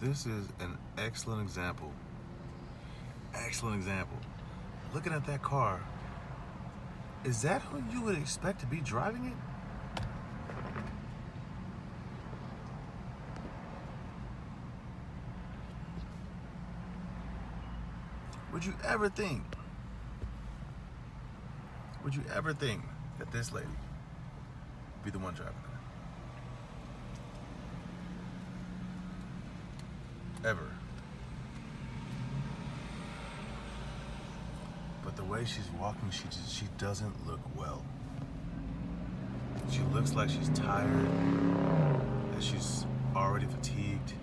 This is an excellent example. Excellent example. Looking at that car, is that who you would expect to be driving it? Would you ever think that this lady be the one driving it? Ever. But the way she's walking, she doesn't look well. She looks like she's tired, that she's already fatigued.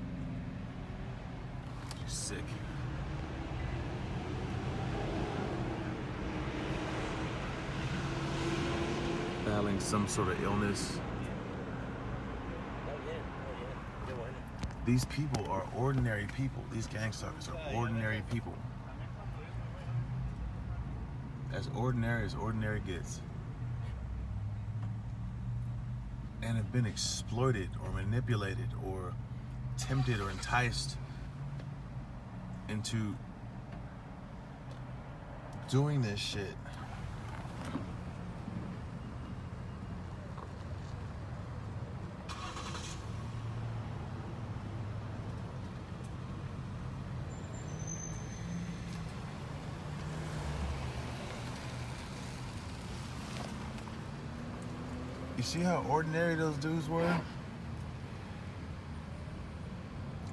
She's sick. Battling some sort of illness. These people are ordinary people. These gangstalkers are ordinary people. As ordinary gets. And have been exploited or manipulated or tempted or enticed into doing this shit. You see how ordinary those dudes were?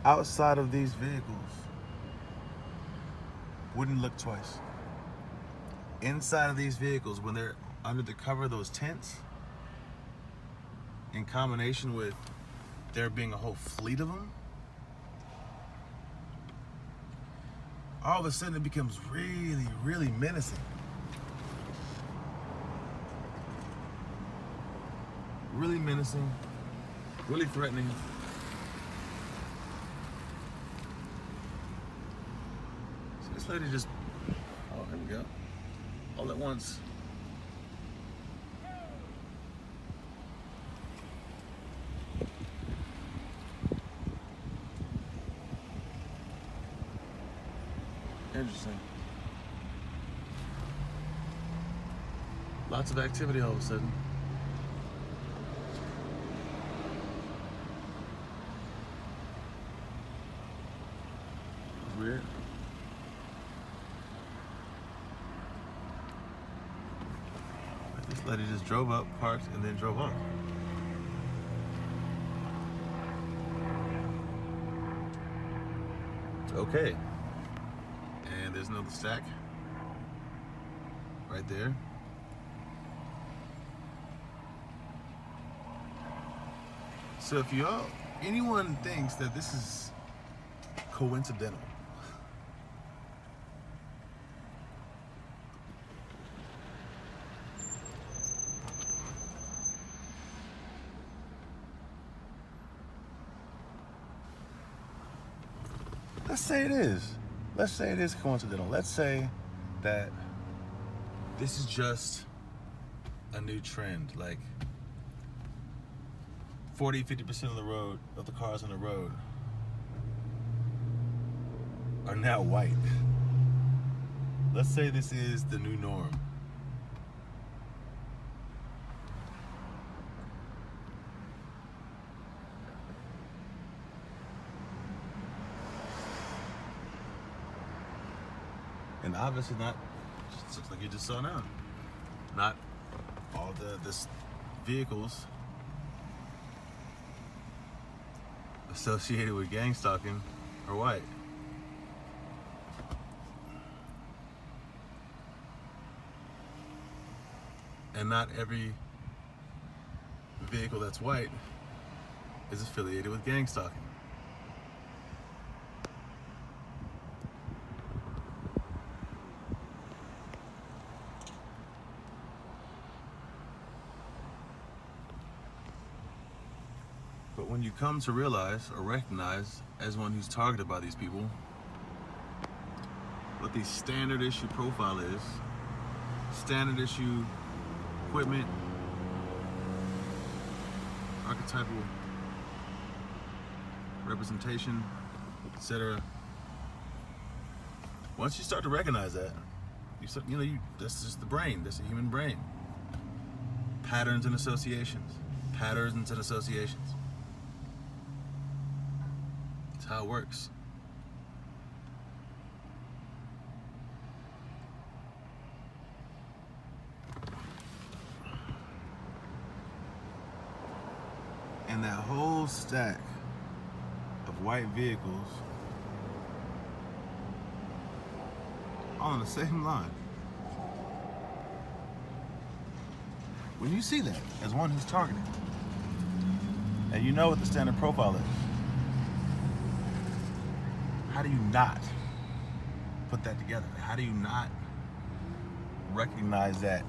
Outside of these vehicles, wouldn't look twice. Inside of these vehicles, when they're under the cover of those tents, in combination with there being a whole fleet of them, all of a sudden it becomes really, really menacing. Really menacing, really threatening. So this lady just, oh, here we go, all at once. Interesting. Lots of activity all of a sudden. Weird. But this lady just drove up, parked, and then drove off. Okay. And there's another stack right there. So if anyone thinks that this is coincidental, let's say it is. Let's say it is coincidental. Let's say that this is just a new trend. Like 40-50% of the cars on the road are now white. Let's say this is the new norm. And obviously not, just looks like you just saw now, not all the vehicles associated with gangstalking are white. And not every vehicle that's white is affiliated with gangstalking. But when you come to realize or recognize, as one who's targeted by these people, what the standard issue profile is, standard issue equipment, archetypal representation, etc. Once you start to recognize that, that's just the brain. That's the human brain. Patterns and associations. Patterns and associations. That's how it works. And that whole stack of white vehicles all on the same line. When you see that as one who's targeted, and you know what the standard profile is, how do you not put that together? How do you not recognize that?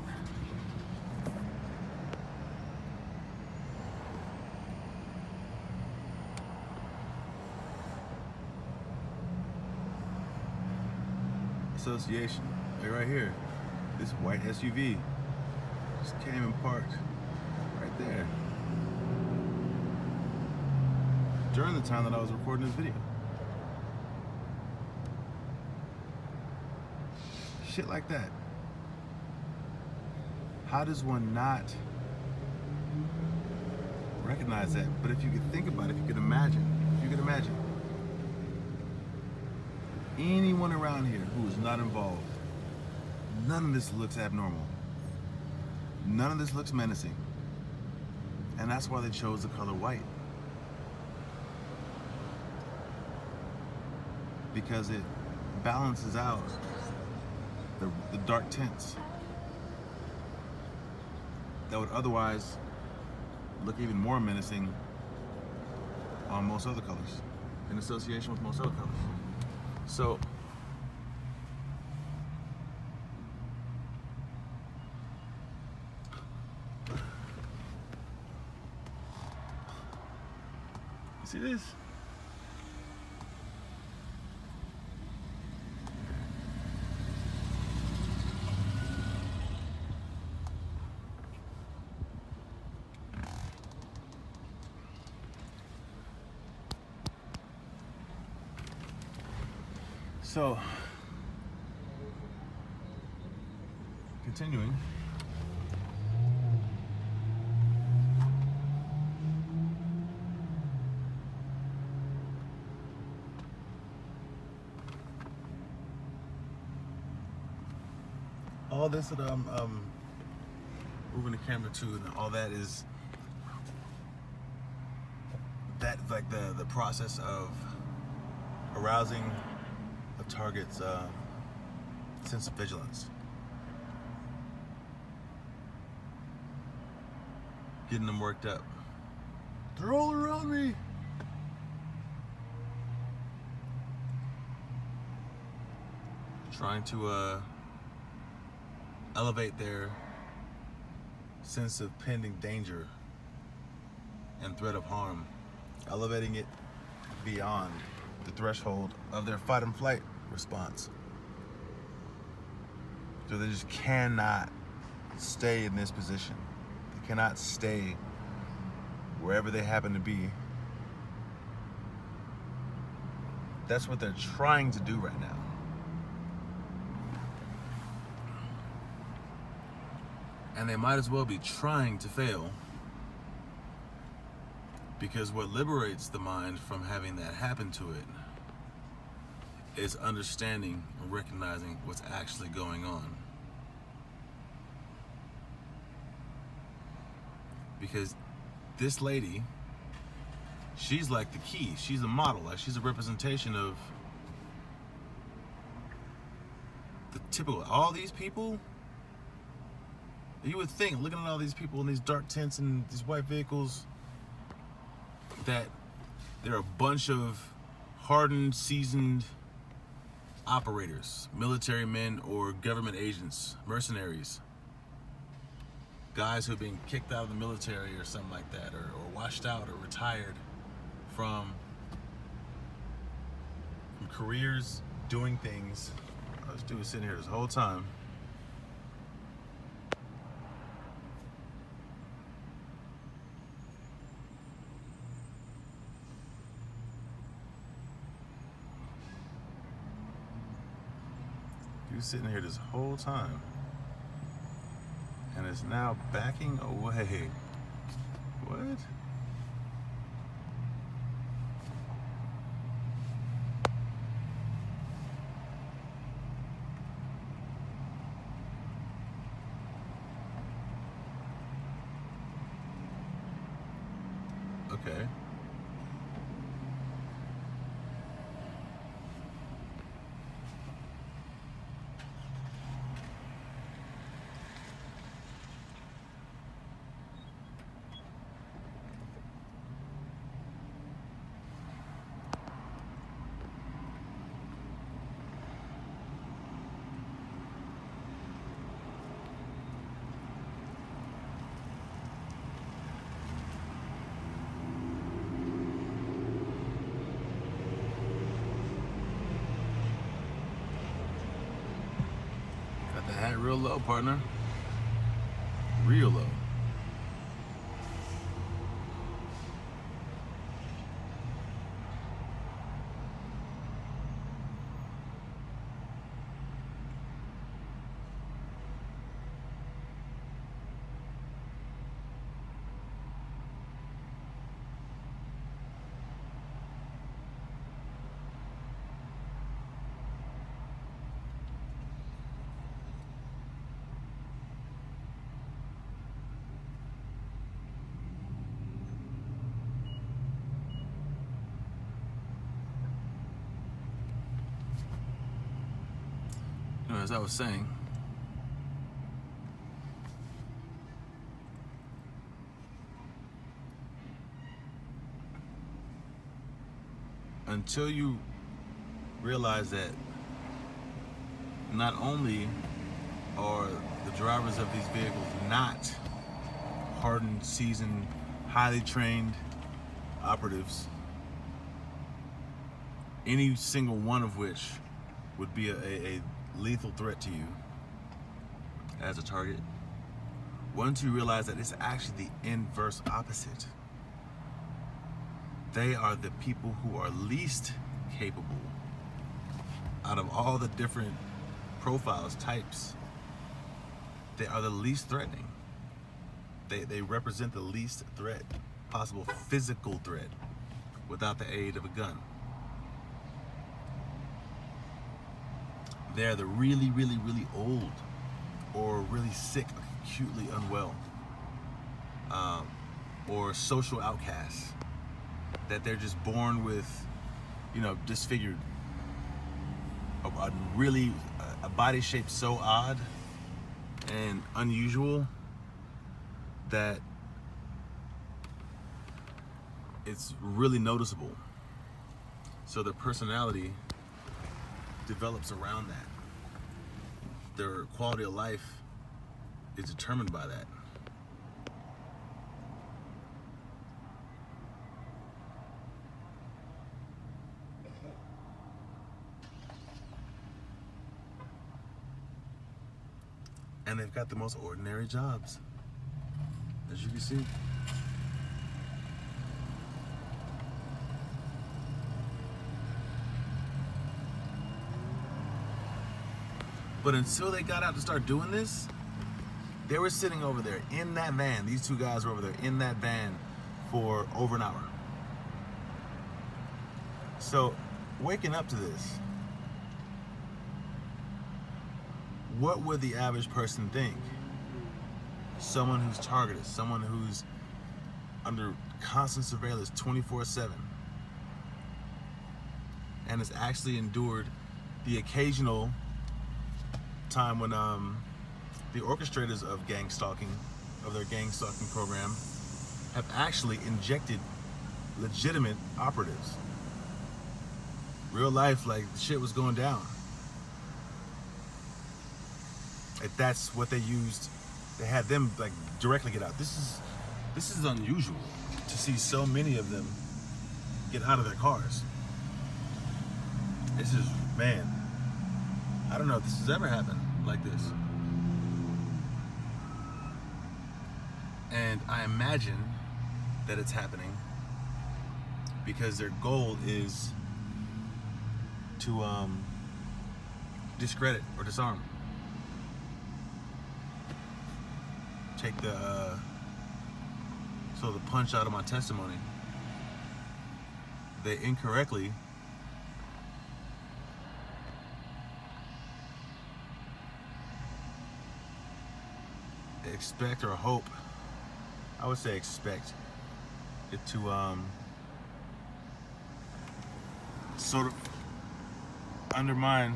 Association, right here. This white SUV just came and parked right there during the time that I was recording this video. Shit like that. How does one not recognize that? But if you could think about it, if you could imagine, anyone around here who is not involved, none of this looks abnormal. None of this looks menacing. And that's why they chose the color white. Because it balances out the dark tints that would otherwise look even more menacing on most other colors, in association with most other colors. So, you see this? So, continuing. All this that I'm moving the camera to, and all that is that, like the process of arousing a target's sense of vigilance, getting them worked up. They're all around me. Trying to elevate their sense of pending danger and threat of harm, elevating it beyond the threshold of their fight and flight response. So they just cannot stay in this position. They cannot stay wherever they happen to be. That's what they're trying to do right now. And they might as well be trying to fail, because what liberates the mind from having that happen to it is understanding and recognizing what's actually going on. Because this lady, she's like the key. She's a model. Like, she's a representation of the typical, all these people. You would think, looking at all these people in these dark tents and these white vehicles, that they're a bunch of hardened, seasoned operators, military men or government agents, mercenaries, guys who have been kicked out of the military or something like that, or washed out or retired from careers doing things. This dude was sitting here this whole time. He was sitting here this whole time and is now backing away. What? Okay. Got the hat real low, partner. Real low. As I was saying, until you realize that not only are the drivers of these vehicles not hardened, seasoned, highly trained operatives, any single one of which would be a lethal threat to you as a target. Once you realize that it's actually the inverse opposite, they are the people who are least capable out of all the different profiles, types. They are the least threatening. They represent the least threat, possible physical threat, without the aid of a gun. They're the really, really, really old or really sick, acutely unwell, or social outcasts, that they're just born with, disfigured, a body shape so odd and unusual that it's really noticeable. So their personality develops around that. Their quality of life is determined by that. And they've got the most ordinary jobs, as you can see. But until they got out to start doing this, they were sitting over there in that van. These two guys were over there in that van for over an hour. So, waking up to this, what would the average person think? Someone who's targeted, someone who's under constant surveillance 24/7, and has actually endured the occasional time when the orchestrators of gangstalking, of their gangstalking program, have actually injected legitimate operatives. Real life, like, shit was going down. Like, that's what they used. They had them, like, directly get out. This is unusual to see so many of them get out of their cars. This is, man, I don't know if this has ever happened like this. And I imagine that it's happening because their goal is to discredit or disarm. Take the punch out of my testimony. They incorrectly expect or hope, I would say expect it to sort of undermine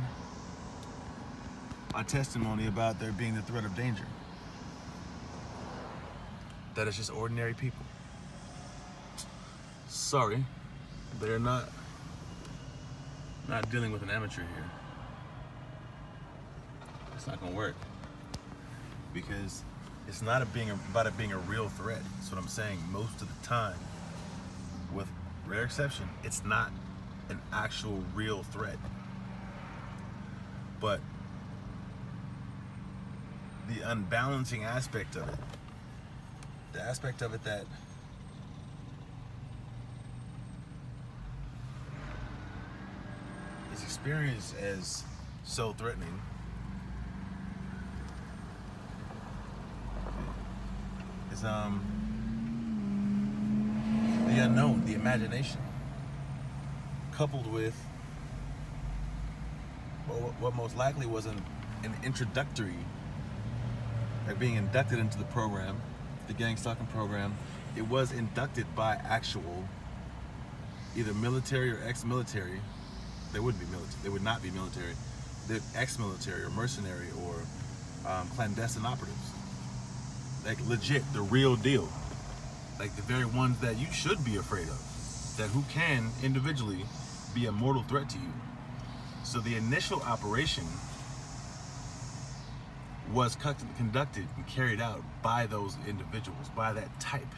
my testimony about there being the threat of danger. That it's just ordinary people. Sorry, they're not dealing with an amateur here. It's not gonna work because it's not about it being a real threat. That's what I'm saying. Most of the time, with rare exception, it's not an actual real threat. But the unbalancing aspect of it, the aspect of it that is experienced as so threatening, is the unknown, the imagination, coupled with what most likely was an introductory, like being inducted into the program, the Gangstalking program. It was inducted by actual either military or ex-military. They wouldn't be military. They would not be military. They're ex-military or mercenary or clandestine operatives. Like legit, the real deal. Like the very ones that you should be afraid of. That who can individually be a mortal threat to you. So the initial operation was conducted and carried out by those individuals, by that type,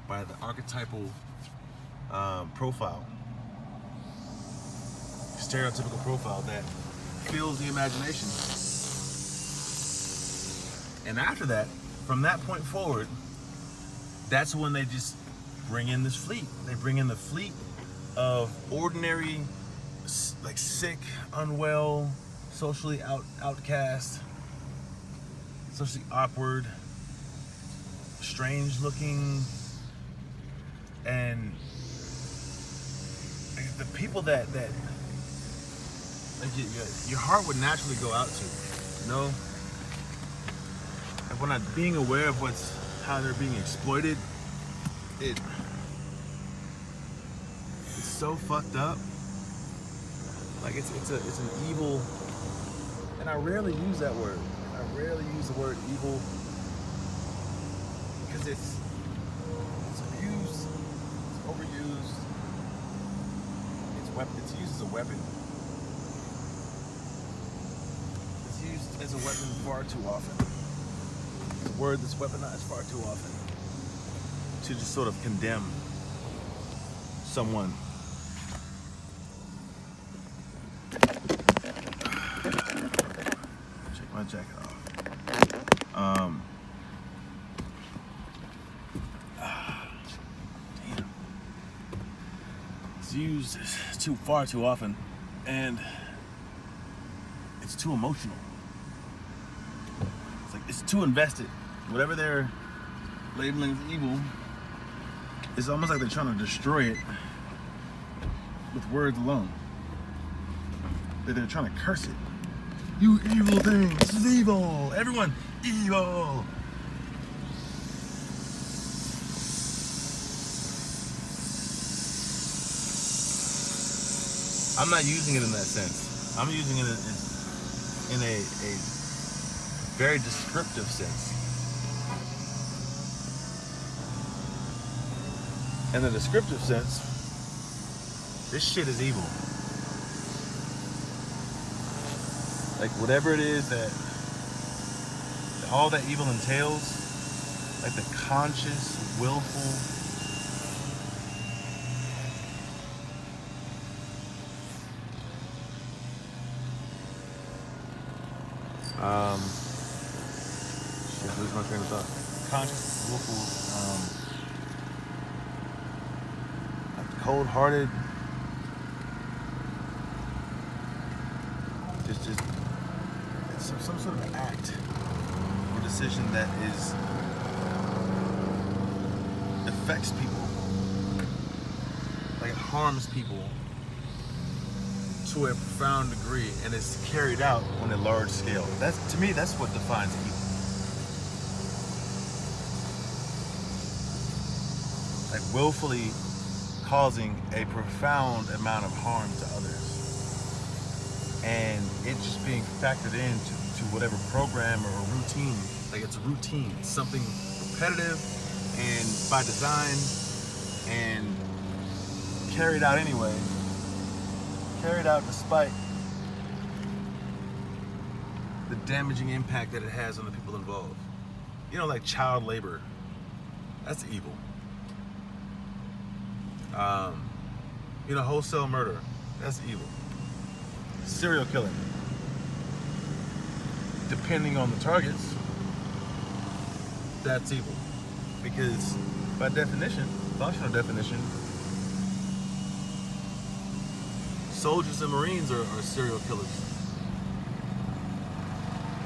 by the archetypal profile, stereotypical profile that fills the imagination. And after that, from that point forward, that's when they just bring in this fleet. They bring in the fleet of ordinary, like sick, unwell, socially outcast, socially awkward, strange looking, and the people that like your heart would naturally go out to, you know? Like when I'm being aware of how they're being exploited, it's so fucked up. Like it's an evil, and I rarely use that word. I rarely use the word evil because it's abused, it's overused, it's used as a weapon. It's used as a weapon far too often. It's a word that's weaponized far too often to just sort of condemn someone. Check my jacket off. Damn. It's used far too often, and it's too emotional. It's like it's too invested. Whatever they're labeling as evil, it's almost like they're trying to destroy it with words alone. They're trying to curse it. You evil thing, this is evil. Everyone, evil. I'm not using it in that sense. I'm using it in a very descriptive sense. In the descriptive sense, this shit is evil. Like whatever it is that all that evil entails, like the conscious, willful, lose my train of thought. Conscious, willful, like cold-hearted, just it's some sort of act or decision that affects people, like it harms people to a profound degree, and it's carried out on a large scale. To me, that's what defines evil. Like willfully causing a profound amount of harm to others, and it just being factored into whatever program or routine. Like it's a routine, it's something repetitive and by design, and carried out anyway, carried out despite the damaging impact that it has on the people involved. You know, like child labor, that's evil. You know, wholesale murder, that's evil. Serial killing, depending on the targets, that's evil. Because by definition, functional definition, soldiers and Marines are serial killers.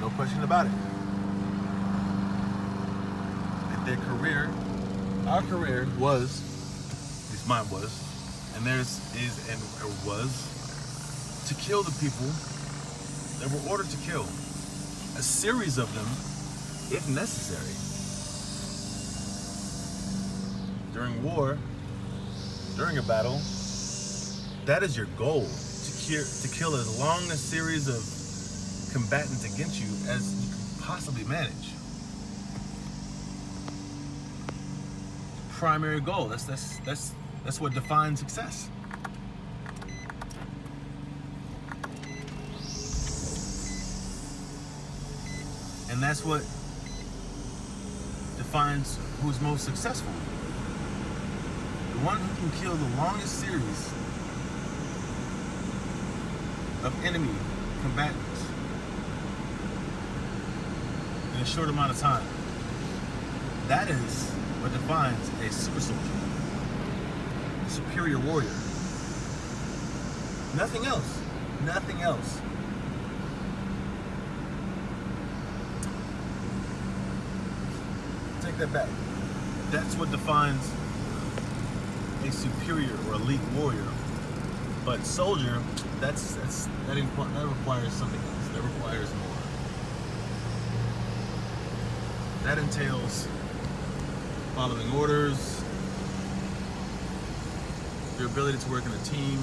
No question about it. And their career, our career was, at least mine was, and theirs is and was, to kill the people that were ordered to kill. A series of them, if necessary. During war, during a battle, that is your goal, to kill as long a series of combatants against you as you can possibly manage. Primary goal. That's what defines success. And that's what defines who's most successful. The one who can kill the longest series of enemy combatants in a short amount of time. That is what defines a super soldier, a superior warrior. Nothing else. Nothing else. Take that back. That's what defines a superior or elite warrior. But soldier, that requires something else. That requires more. That entails following orders, your ability to work in a team,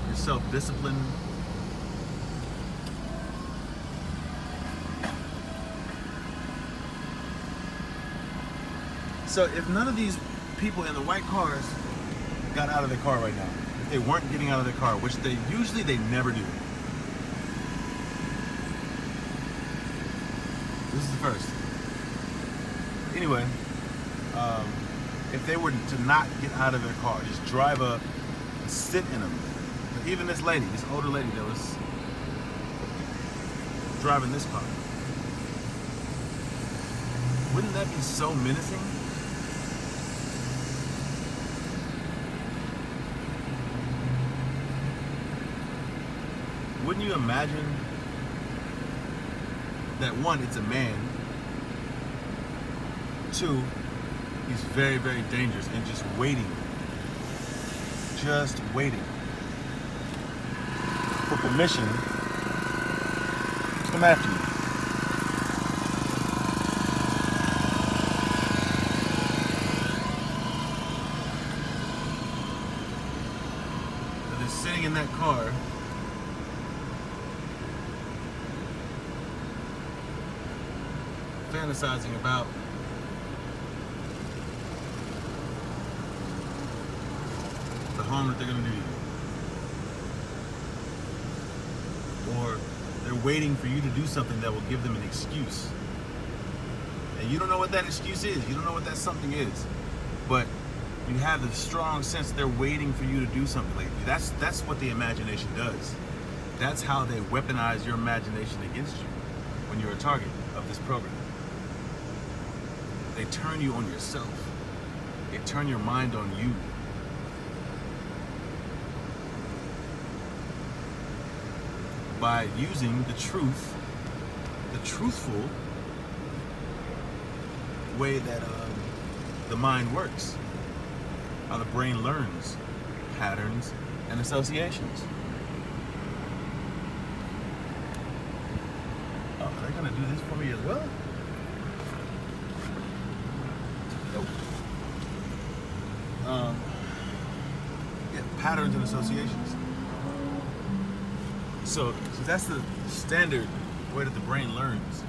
your self-discipline, so if none of these people in the white cars got out of their car right now, if they weren't getting out of their car, which they never do. This is the first. Anyway, if they were to not get out of their car, just drive up and sit in them. Even this lady, this older lady that was driving this car, wouldn't that be so menacing? Wouldn't you imagine that one, it's a man, two, he's very, very dangerous and just waiting for permission to come after you. And they're sitting in that car, fantasizing about the harm that they're going to do to you. Or they're waiting for you to do something that will give them an excuse. And you don't know what that excuse is. You don't know what that something is. But you have the strong sense they're waiting for you to do something. Like that's what the imagination does. That's how they weaponize your imagination against you when you're a target of this program. They turn you on yourself. They turn your mind on you. by using the truthful way that the mind works, how the brain learns patterns and associations. Oh, they're gonna do this for me as well? Nope. Yeah, patterns and associations. So that's the standard way that the brain learns.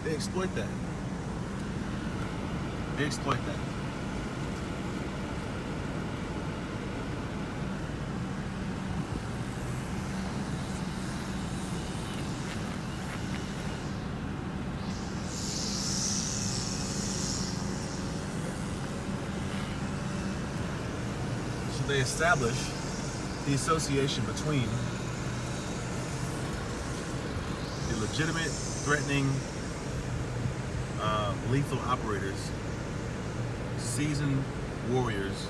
They exploit that. They exploit that. So they establish the association between the legitimate, threatening, lethal operators, seasoned warriors,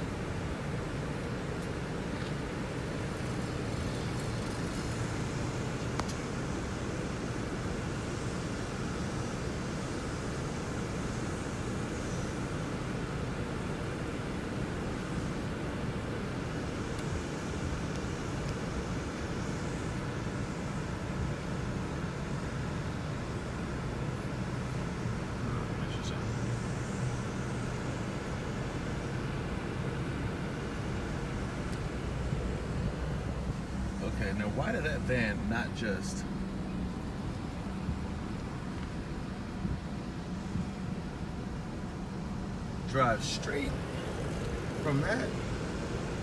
Okay, now why did that van not just drive straight from that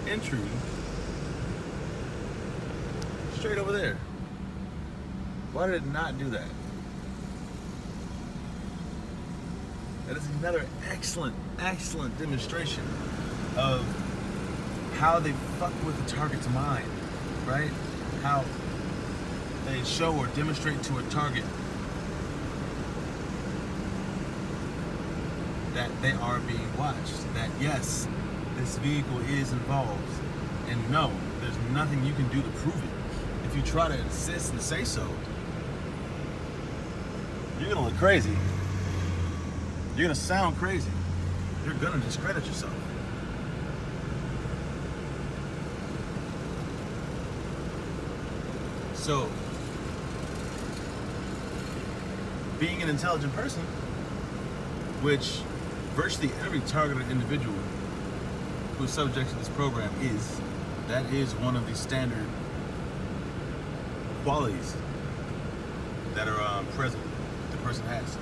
entry straight over there? Why did it not do that? That is another excellent demonstration of how they fuck with the target's mind, right? How they show or demonstrate to a target that they are being watched, that yes, this vehicle is involved, and no, there's nothing you can do to prove it. If you try to insist and say so, you're gonna look crazy. You're gonna sound crazy. You're gonna discredit yourself. So, being an intelligent person, which virtually every targeted individual who is subject to this program is, that is one of the standard qualities that are present the person has.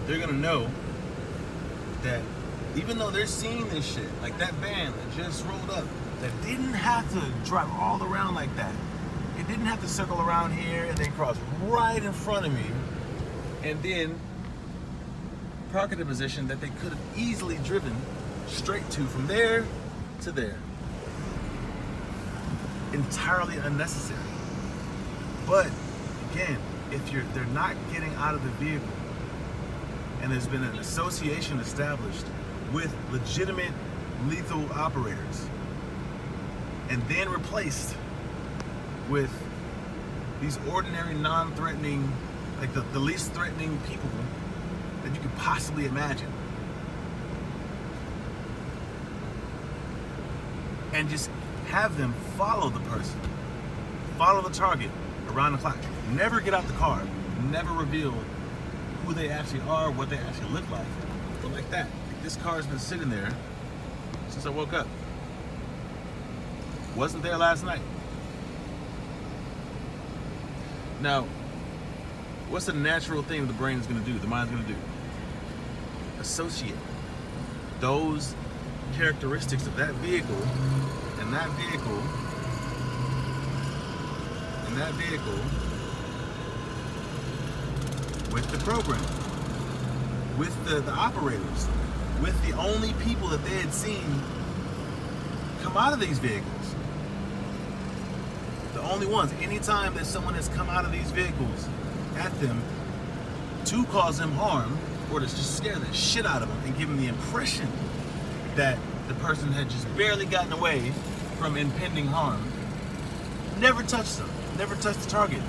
They're gonna know that even though they're seeing this shit, like that van that just rolled up, that didn't have to drive all around like that. It didn't have to circle around here and then cross right in front of me and then park at a position that they could have easily driven straight to from there to there. Entirely unnecessary. But again, if they're not getting out of the vehicle and there's been an association established with legitimate lethal operators and then replaced with these ordinary, non-threatening, like the least threatening people that you could possibly imagine, and just have them follow the person, follow the target around the clock. Never get out the car, never reveal who they actually are, what they actually look like, but like that. Like this car's been sitting there since I woke up. Wasn't there last night. Now, what's the natural thing the brain is going to do, the mind's going to do? Associate those characteristics of that vehicle and that vehicle and that vehicle with the program, with the operators, with the only people that they had seen come out of these vehicles. The only ones. Anytime that someone has come out of these vehicles at them to cause them harm, or to just scare the shit out of them and give them the impression that the person had just barely gotten away from impending harm, never touched them, never touched the target,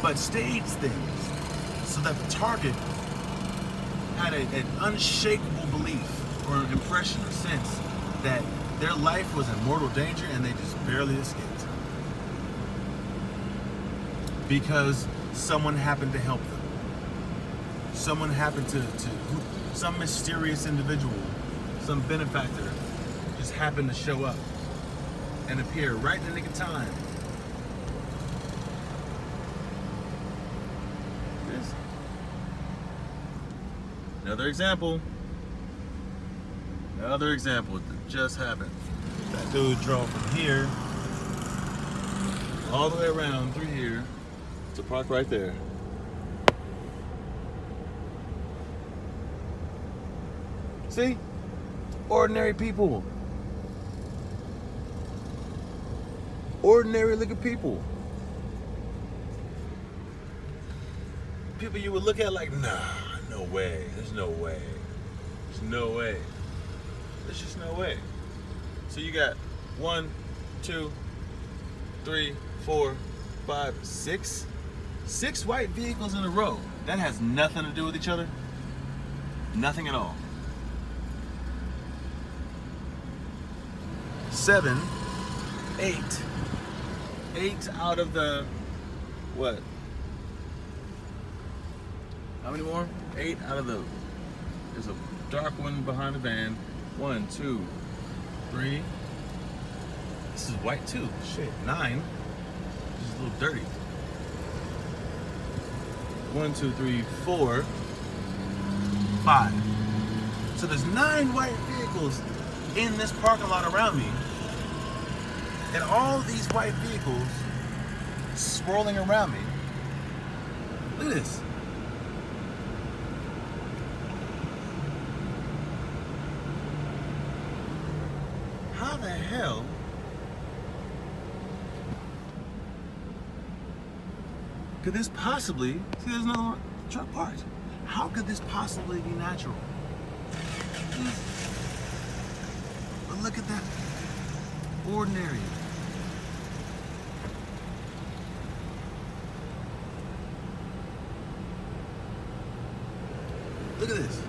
but staged things so that the target had an unshakable belief or an impression or sense that their life was in mortal danger and they just barely escaped. Because someone happened to help them. Someone happened to some mysterious individual, some benefactor, just happened to show up and appear right in the nick of time. This. Another example that just happened. That dude drove from here all the way around through here to park right there. See? Ordinary people. Ordinary looking people. People you would look at like, nah, no way. There's no way. There's no way. There's just no way. So you got 1, 2, 3, 4, 5, 6. 6 white vehicles in a row. That has nothing to do with each other. Nothing at all. 7, 8. 8 out of the, what? How many more? 8 out of the, there's a dark one behind the van. 1, 2, 3. This is white too. Shit. 9. This is a little dirty. 1, 2, 3, 4, 5. So there's 9 white vehicles in this parking lot around me. And all these white vehicles swirling around me. Look at this. How the hell could this possibly, see there's another truck parked. How could this possibly be natural? But look at that. Ordinary. Look at this.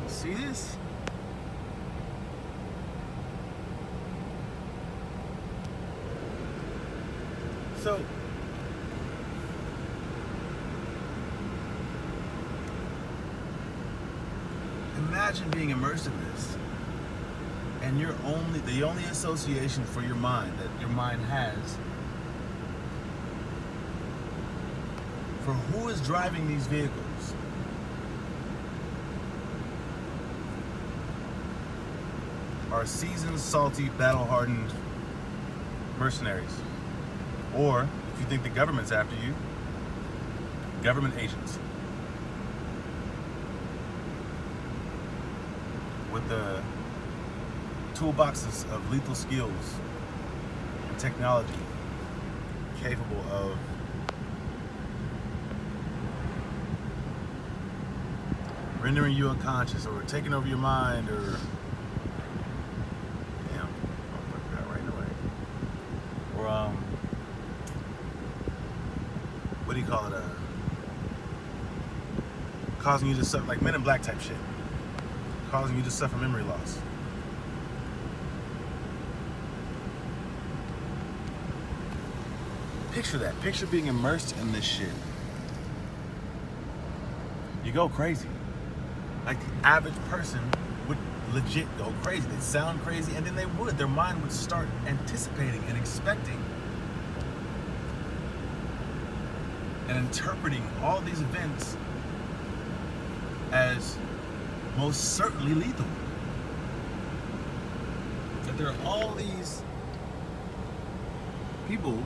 See this? So imagine being immersed in this, and the only association for your mind that your mind has for who is driving these vehicles are seasoned, salty, battle-hardened mercenaries. Or, if you think the government's after you, government agents. With the toolboxes of lethal skills and technology capable of rendering you unconscious or taking over your mind or what do you call it? Causing you to suffer, like Men in Black type shit. Causing you to suffer memory loss. Picture that. Picture being immersed in this shit. You go crazy. Like the average person would legit go crazy. They'd sound crazy, and then they would. Their mind would start anticipating and expecting and interpreting all these events as most certainly lethal. That there are all these people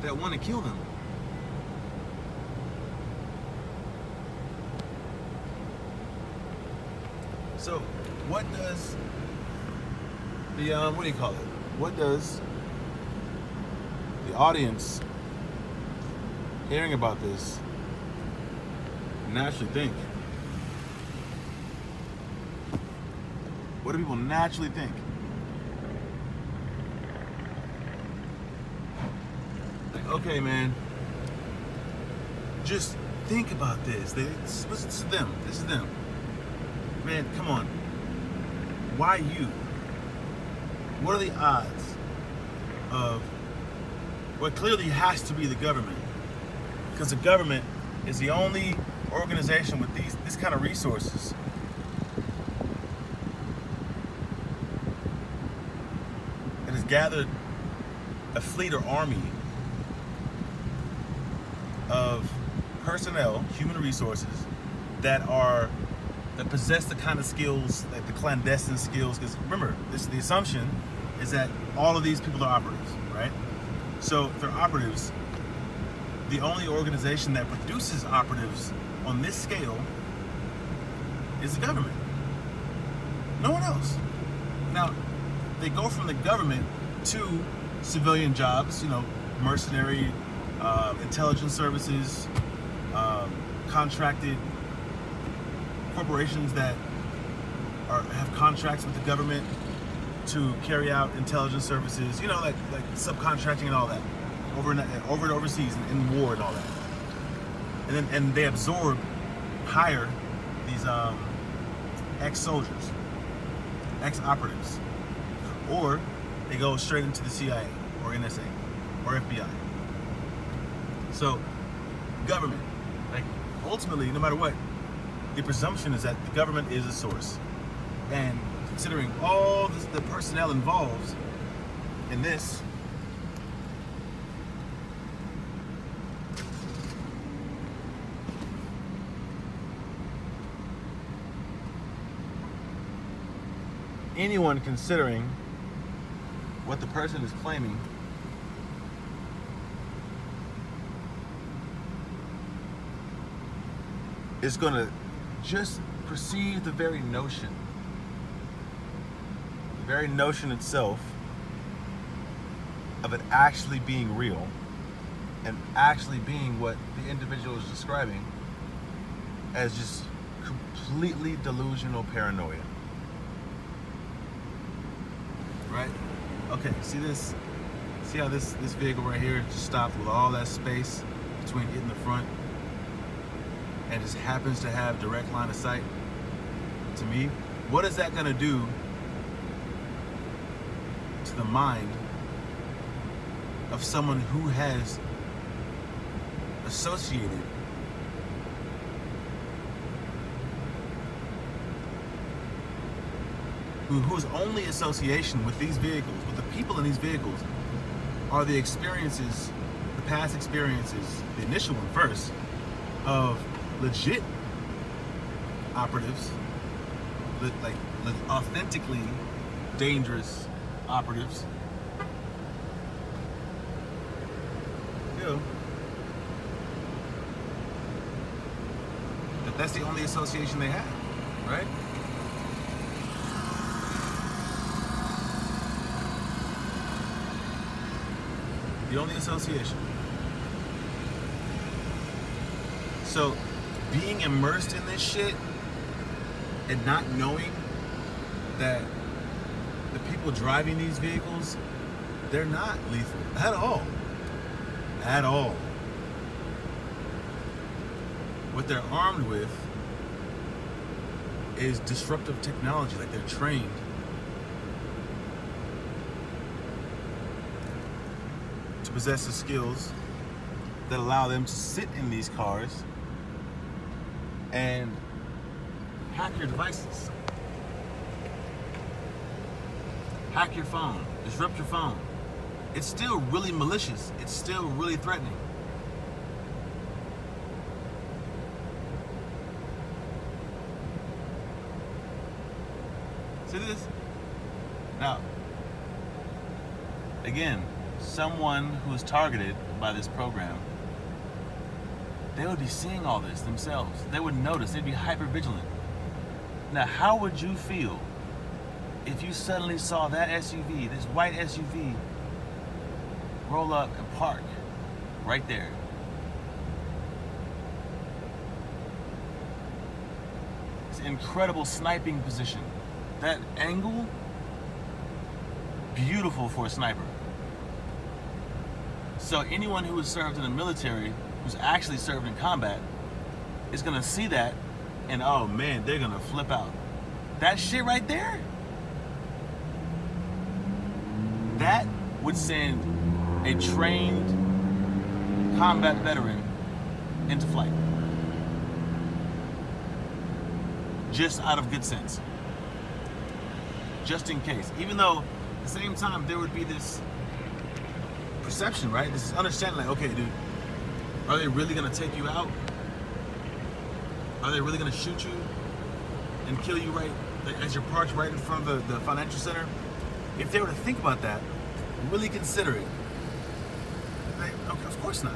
that want to kill them. So, what does the what do you call it? What does the audience hearing about this naturally think? What do people naturally think? Like, okay, man, just think about this. This is them. This is them. Man, come on. Why you? What are the odds of what clearly has to be the government? Because the government is the only organization with this kind of resources. It has gathered a fleet or army of personnel, human resources, that possess the kind of skills, like the clandestine skills. Because remember, the assumption is that all of these people are operatives, right? So if they're operatives, the only organization that produces operatives on this scale is the government. No one else. Now, they go from the government to civilian jobs, mercenary, intelligence services, contracted corporations that have contracts with the government to carry out intelligence services, like subcontracting and all that, over and overseas in war and all that. And they hire these ex-soldiers, ex-operatives, or they go straight into the CIA or NSA or FBI. So, government, like, ultimately, no matter what, the presumption is that the government is a source. And considering all the personnel involved in this, anyone considering what the person is claiming is going to just perceive the very notion itself of it actually being real and actually being what the individual is describing as just completely delusional paranoia. Right? Okay, see this? See how this vehicle right here just stops with all that space between it and the front, and just happens to have direct line of sight to me? What is that gonna do to the mind of someone who has associated whose only association with these vehicles, with the people in these vehicles, are the experiences, the past experiences, the initial one first, of legit operatives, like authentically dangerous operatives. That's the only association they have, right? The only association. So, being immersed in this shit and not knowing that the people driving these vehicles, they're not lethal at all. At all. What they're armed with is disruptive technology. Like, they're trained to possess the skills that allow them to sit in these cars and hack your devices, hack your phone, disrupt your phone. It's still really malicious. It's still really threatening. See this? Now, again, someone who is targeted by this program, they would be seeing all this themselves. They would notice. They'd be hyper vigilant. Now, how would you feel if you suddenly saw that SUV, this white SUV, roll up and park right there? It's an incredible sniping position. That angle, beautiful for a sniper. So anyone who has served in the military, who's actually served in combat, is gonna see that and oh man, they're gonna flip out. That shit right there, that would send a trained combat veteran into flight. Just out of good sense. Just in case. Even though at the same time there would be this perception, right? This is understanding like, okay, dude, are they really gonna take you out? Are they really gonna shoot you and kill you right like, as you're parked right in front of the financial center? If they were to think about that, really consider it, like, okay, of course not.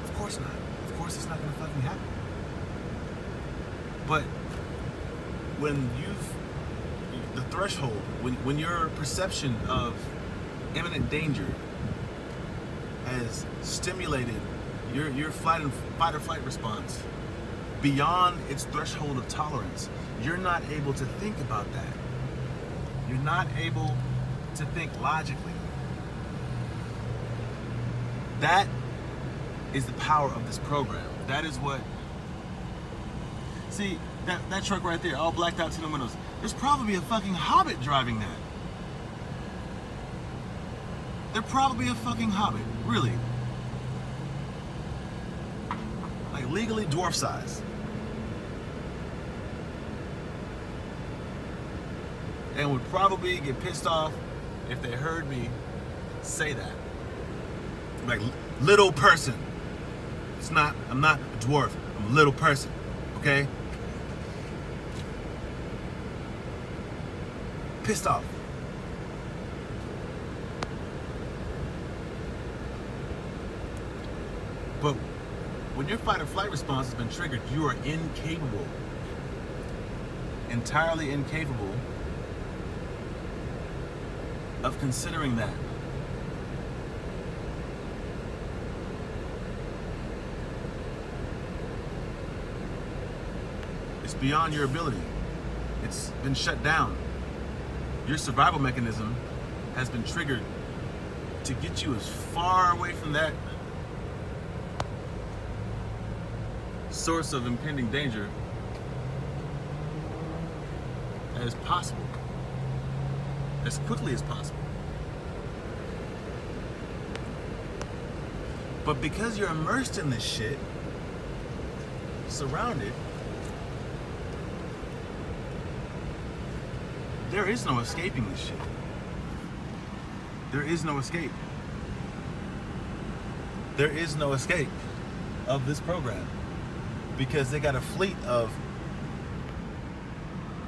Of course not. Of course it's not gonna fucking happen. But when the threshold, when your perception of imminent danger has stimulated your fight or flight response beyond its threshold of tolerance, you're not able to think about that. You're not able to think logically. That is the power of this program. That is what... See, that truck right there, all blacked out to the windows. There's probably a fucking hobbit driving that. They're probably a fucking hobbit, really. Like legally dwarf size. And would probably get pissed off if they heard me say that. Like, little person. I'm not a dwarf, I'm a little person, okay? Pissed off. But when your fight or flight response has been triggered, you are incapable, entirely incapable of considering that. It's beyond your ability. It's been shut down. Your survival mechanism has been triggered to get you as far away from that source of impending danger as possible, as quickly as possible. But because you're immersed in this shit, surrounded, there is no escaping this shit. There is no escape. There is no escape of this program because they got a fleet of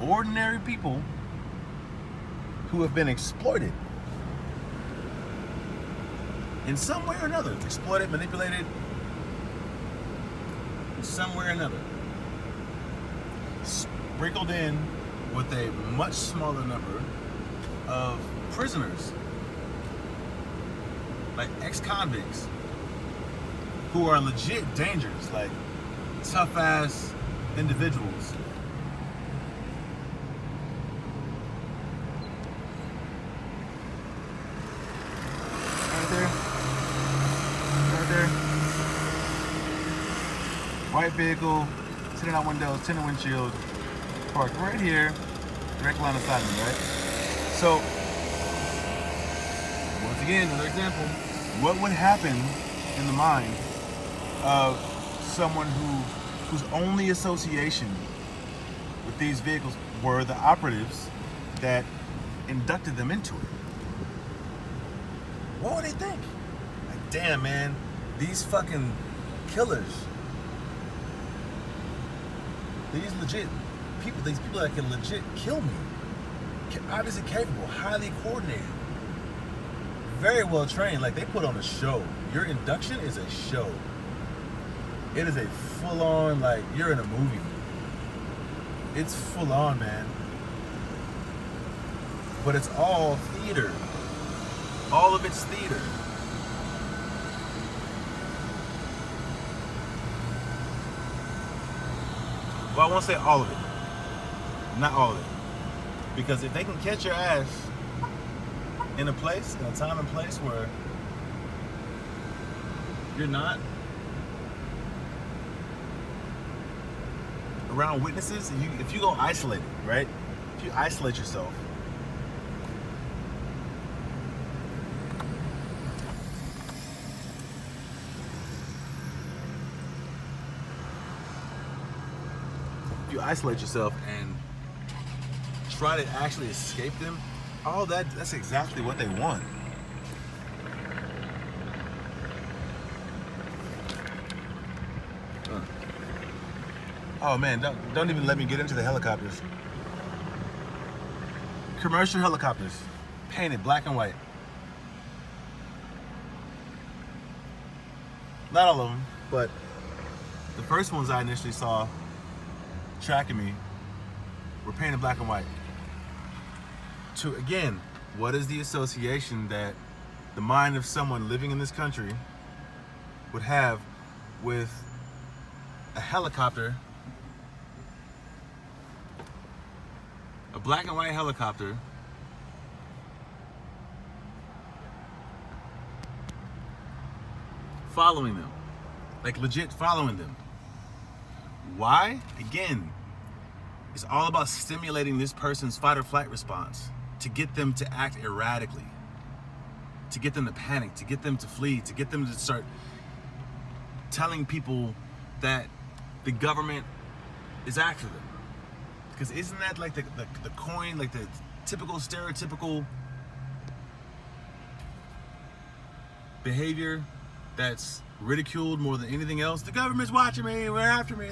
ordinary people who have been exploited in some way or another. Exploited, manipulated in some way or another. Sprinkled in with a much smaller number of prisoners, like ex-convicts, who are legit dangers, like tough-ass individuals. Right there. White vehicle, tinted out windows, tinted windshield, parked right here, direct line of sight, right? So, once again, another example. What would happen in the mind of someone whose only association with these vehicles were the operatives that inducted them into it? What would they think? Like, damn, man, these fucking killers, these people that can legit kill me, obviously capable, highly coordinated, very well trained. Like, they put on a show. Your induction is a show. It is a full-on, like, you're in a movie. It's full on, man. But it's all theater. All of it's theater. Well, I won't say all of it. Not all of it. Because if they can catch your ass in a place, in a time and place where you're not around witnesses, if you go isolated, right? If you isolate yourself, and try to actually escape them, all that's exactly what they want. Oh man, don't even let me get into the helicopters. Commercial helicopters, painted black and white. Not all of them, but the first ones I initially saw tracking me were painted black and white. To, again, what is the association that the mind of someone living in this country would have with a helicopter, a black and white helicopter, following them, like legit following them? Why? Again, it's all about stimulating this person's fight or flight response to get them to act erratically, to get them to panic, to get them to flee, to get them to start telling people that the government is after them. Because isn't that like the coin, like the typical stereotypical behavior that's ridiculed more than anything else? The government's watching me, they're after me.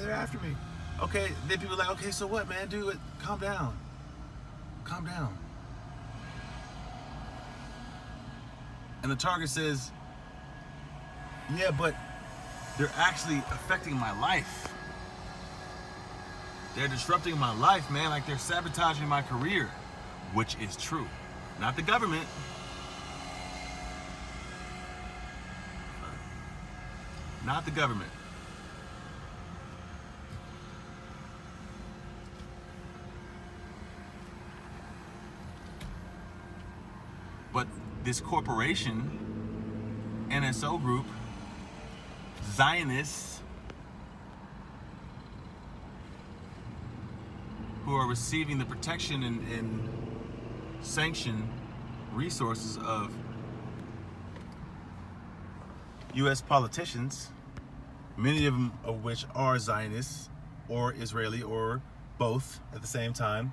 Okay, then people are like, okay, so what, man? Do it. Calm down. And the target says, yeah, but they're actually affecting my life. They're disrupting my life, man. Like, they're sabotaging my career, which is true. Not the government. Not the government. But this corporation, NSO group, Zionists, who are receiving the protection and sanction resources of U.S. politicians, many of them of which are Zionists or Israeli or both at the same time.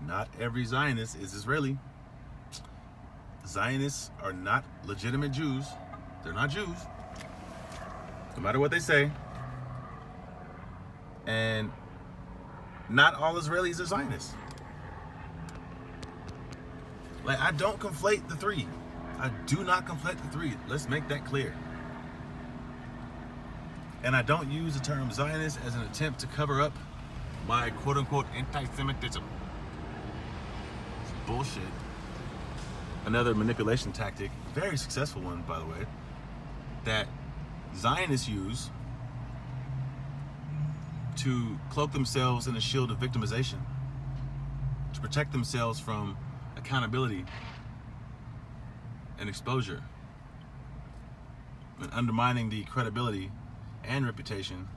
Not every Zionist is Israeli. Zionists are not legitimate Jews. They're not Jews, no matter what they say. And not all Israelis are Zionists. Like, I don't conflate the three. I do not conflate the three. Let's make that clear. And I don't use the term Zionist as an attempt to cover up my quote-unquote anti-Semitism. It's bullshit. Another manipulation tactic, very successful one, by the way, that Zionists use to cloak themselves in a shield of victimization, to protect themselves from accountability and exposure, and undermining the credibility and reputation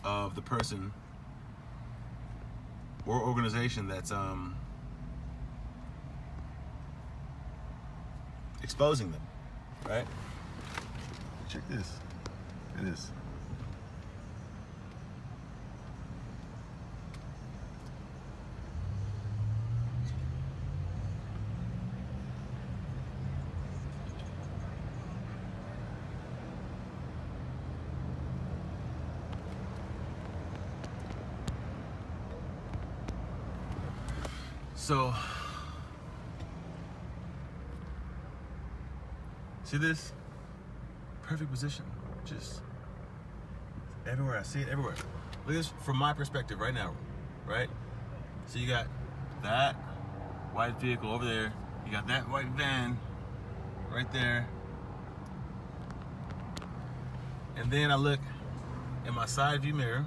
of the person or organization that's exposing them, right? Check this. It is. So, see this? Perfect position. Just everywhere. I see it everywhere. Look at this from my perspective right now, right? So you got that white vehicle over there. You got that white van right there. And then I look in my side view mirror,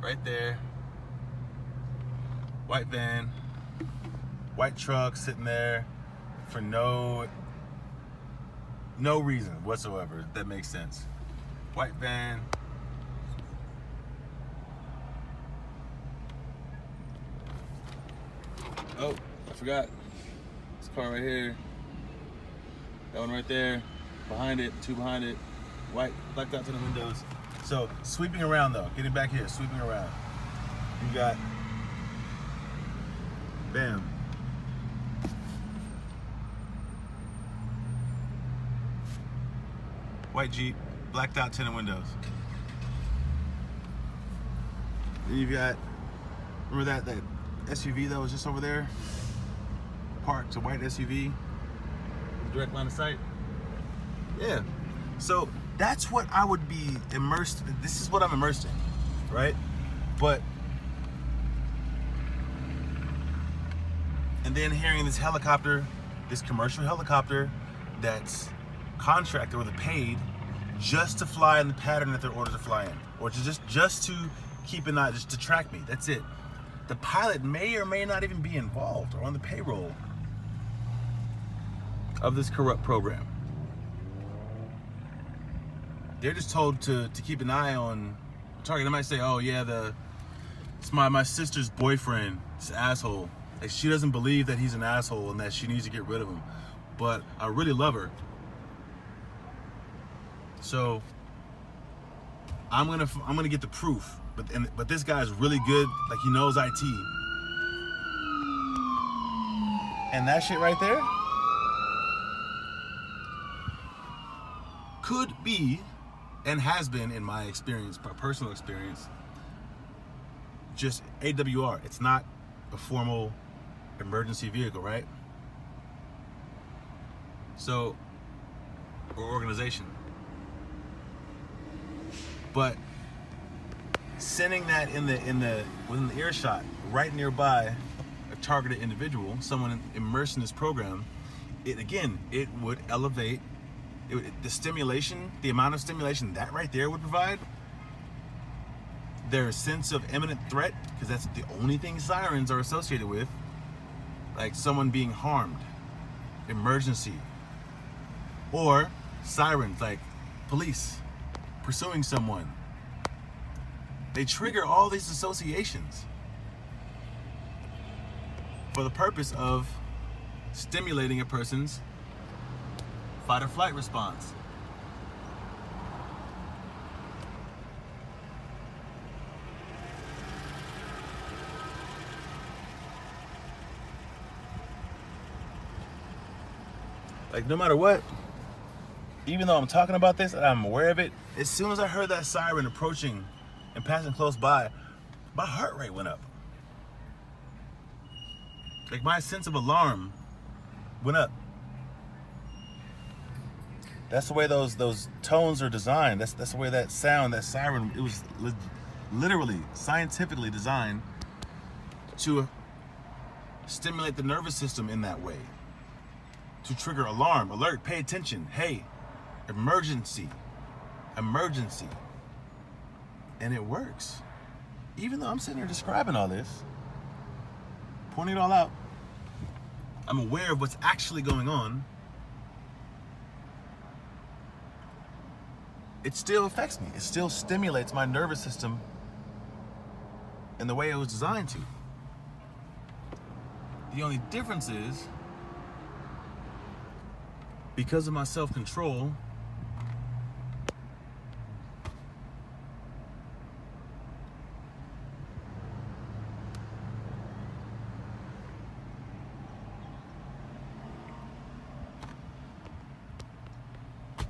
right there. White van, white truck sitting there for no reason whatsoever. If that makes sense. White van. Oh, I forgot. This car right here. That one right there. Behind it, two behind it. White, blacked out to the windows. So, sweeping around though. Getting back here, sweeping around. You got, bam. White Jeep, blacked out tinted windows. Then you've got, remember that SUV that was just over there? Parked, a white SUV. Direct line of sight. Yeah. So that's what I would be immersed in. This is what I'm immersed in, right? But, and then hearing this helicopter, this commercial helicopter that's contracted or they're paid just to fly in the pattern that they're ordered to fly in, or to just to keep an eye, just to track me. That's it. The pilot may or may not even be involved or on the payroll of this corrupt program. They're just told to keep an eye on target. They might say, "Oh yeah, it's my sister's boyfriend, this asshole. Like, she doesn't believe that he's an asshole and that she needs to get rid of him, but I really love her. So I'm gonna get the proof. But this guy's really good. Like, he knows IT. And that shit right there could be, and has been in my experience, my personal experience, just AWR. It's not a formal emergency vehicle, right? So, or organization. But sending that within the earshot, right nearby a targeted individual, someone immersed in this program, it would elevate the stimulation, the amount of stimulation that right there would provide, their sense of imminent threat, because that's the only thing sirens are associated with, like someone being harmed, emergency, or sirens like police pursuing someone. They trigger all these associations for the purpose of stimulating a person's fight or flight response. Like, no matter what, even though I'm talking about this and I'm aware of it, as soon as I heard that siren approaching and passing close by, my heart rate went up. Like, my sense of alarm went up. That's the way those tones are designed. That's the way that sound, that siren, it was literally, scientifically designed to stimulate the nervous system in that way. To trigger alarm, alert, pay attention. Hey, emergency, emergency. And it works. Even though I'm sitting here describing all this, pointing it all out, I'm aware of what's actually going on. It still affects me. It still stimulates my nervous system in the way it was designed to. The only difference is, because of my self-control,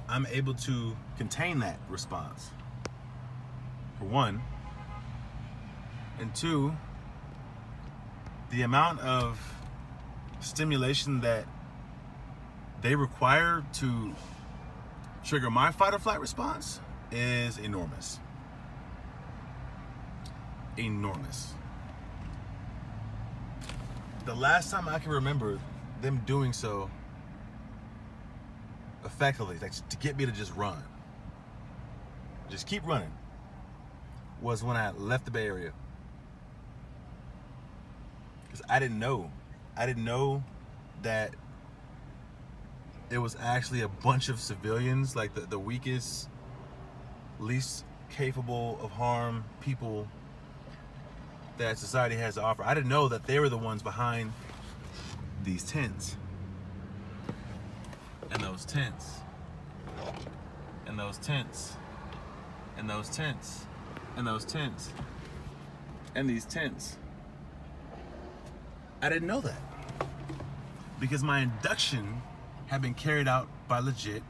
I'm able to contain that response, for one. And two, the amount of stimulation that they require to trigger my fight or flight response is enormous. Enormous. the last time I can remember them doing so effectively, like to get me to just run, just keep running, was when I left the Bay Area. Because I didn't know that it was actually a bunch of civilians, like the weakest, least capable of harm people that society has to offer. I didn't know that they were the ones behind these tents. And those tents. And those tents. And those tents. And those tents. And these tents. I didn't know that. Because my induction had been carried out by legit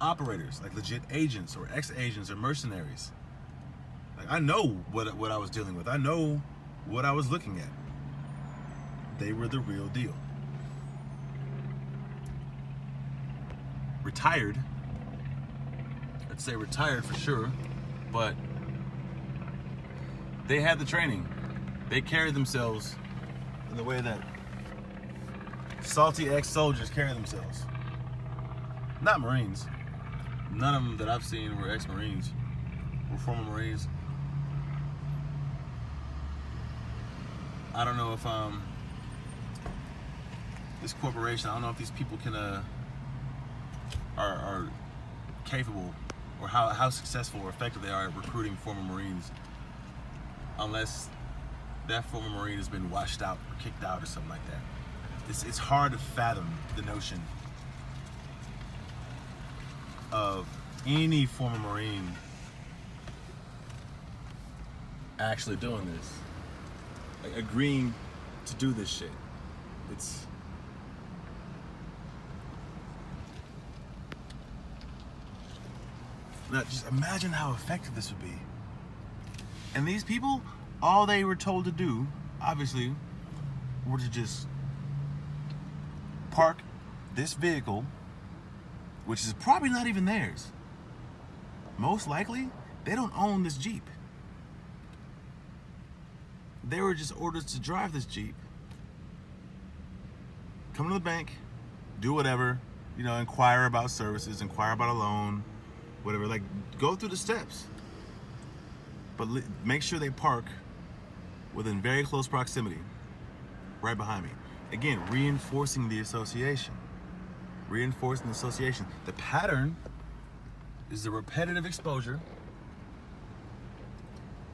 operators, like legit agents or ex-agents or mercenaries. Like, I know what I was dealing with. I know what I was looking at. They were the real deal. Retired. I'd say retired for sure, but they had the training. They carried themselves in the way that salty ex-soldiers carry themselves. Not Marines. None of them that I've seen were ex-Marines, were former Marines. I don't know if this corporation, I don't know if these people can are capable, or how successful or effective they are at recruiting former Marines, unless that former Marine has been washed out or kicked out or something like that. It's hard to fathom the notion of any former Marine actually doing this, like agreeing to do this shit. It's now, just imagine how effective this would be. And these people, all they were told to do, obviously, were to just park this vehicle, which is probably not even theirs. Most likely, they don't own this Jeep. They were just ordered to drive this Jeep, come to the bank, do whatever, inquire about services, inquire about a loan, whatever, like go through the steps. But make sure they park within very close proximity, right behind me. Again, reinforcing the association. Reinforcing the association. The pattern is the repetitive exposure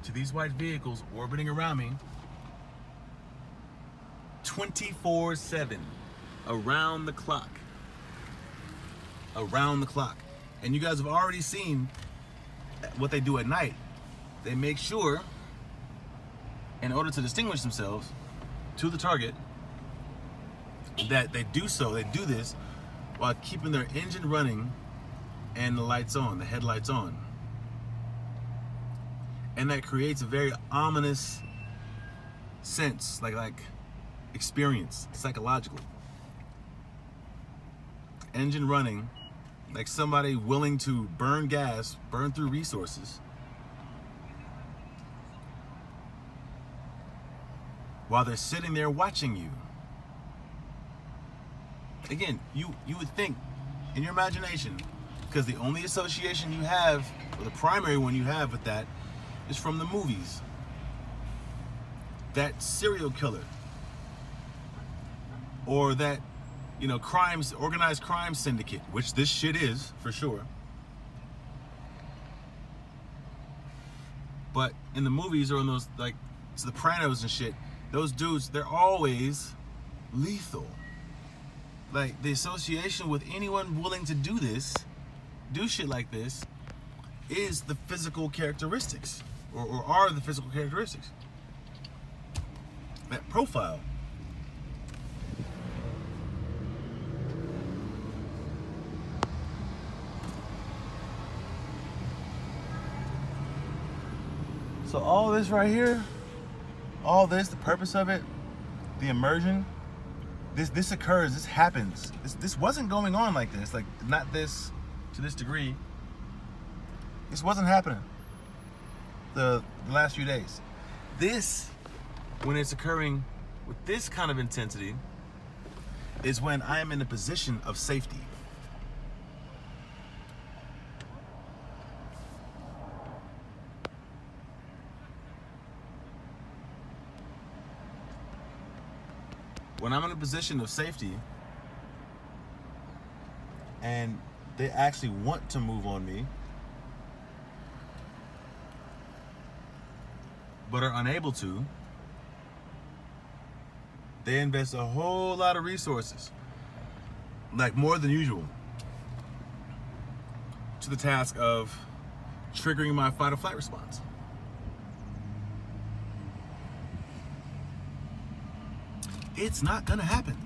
to these white vehicles orbiting around me 24/7, around the clock. Around the clock. And you guys have already seen what they do at night. They make sure, in order to distinguish themselves to the target, that they do this while keeping their engine running and the lights on, the headlights on. And that creates a very ominous sense, like experience, psychologically. Engine running, like somebody willing to burn gas, burn through resources, while they're sitting there watching you. Again, you would think in your imagination, because the only association you have, or the primary one you have with that, is from the movies. That serial killer, or that, organized crime syndicate, which this shit is, for sure. But in the movies, or in those, like, Sopranos and shit, those dudes, they're always lethal. Like, the association with anyone willing to do shit like this, is the physical characteristics, or are the physical characteristics. That profile. So all this right here, the purpose of it, the immersion, this occurs, this happens. This wasn't going on like this, like not this, to this degree. This wasn't happening the last few days. This, when it's occurring with this kind of intensity is when I am in a position of safety. When I'm in a position of safety and they actually want to move on me, but are unable to, they invest a whole lot of resources, like more than usual, to the task of triggering my fight or flight response. It's not gonna happen.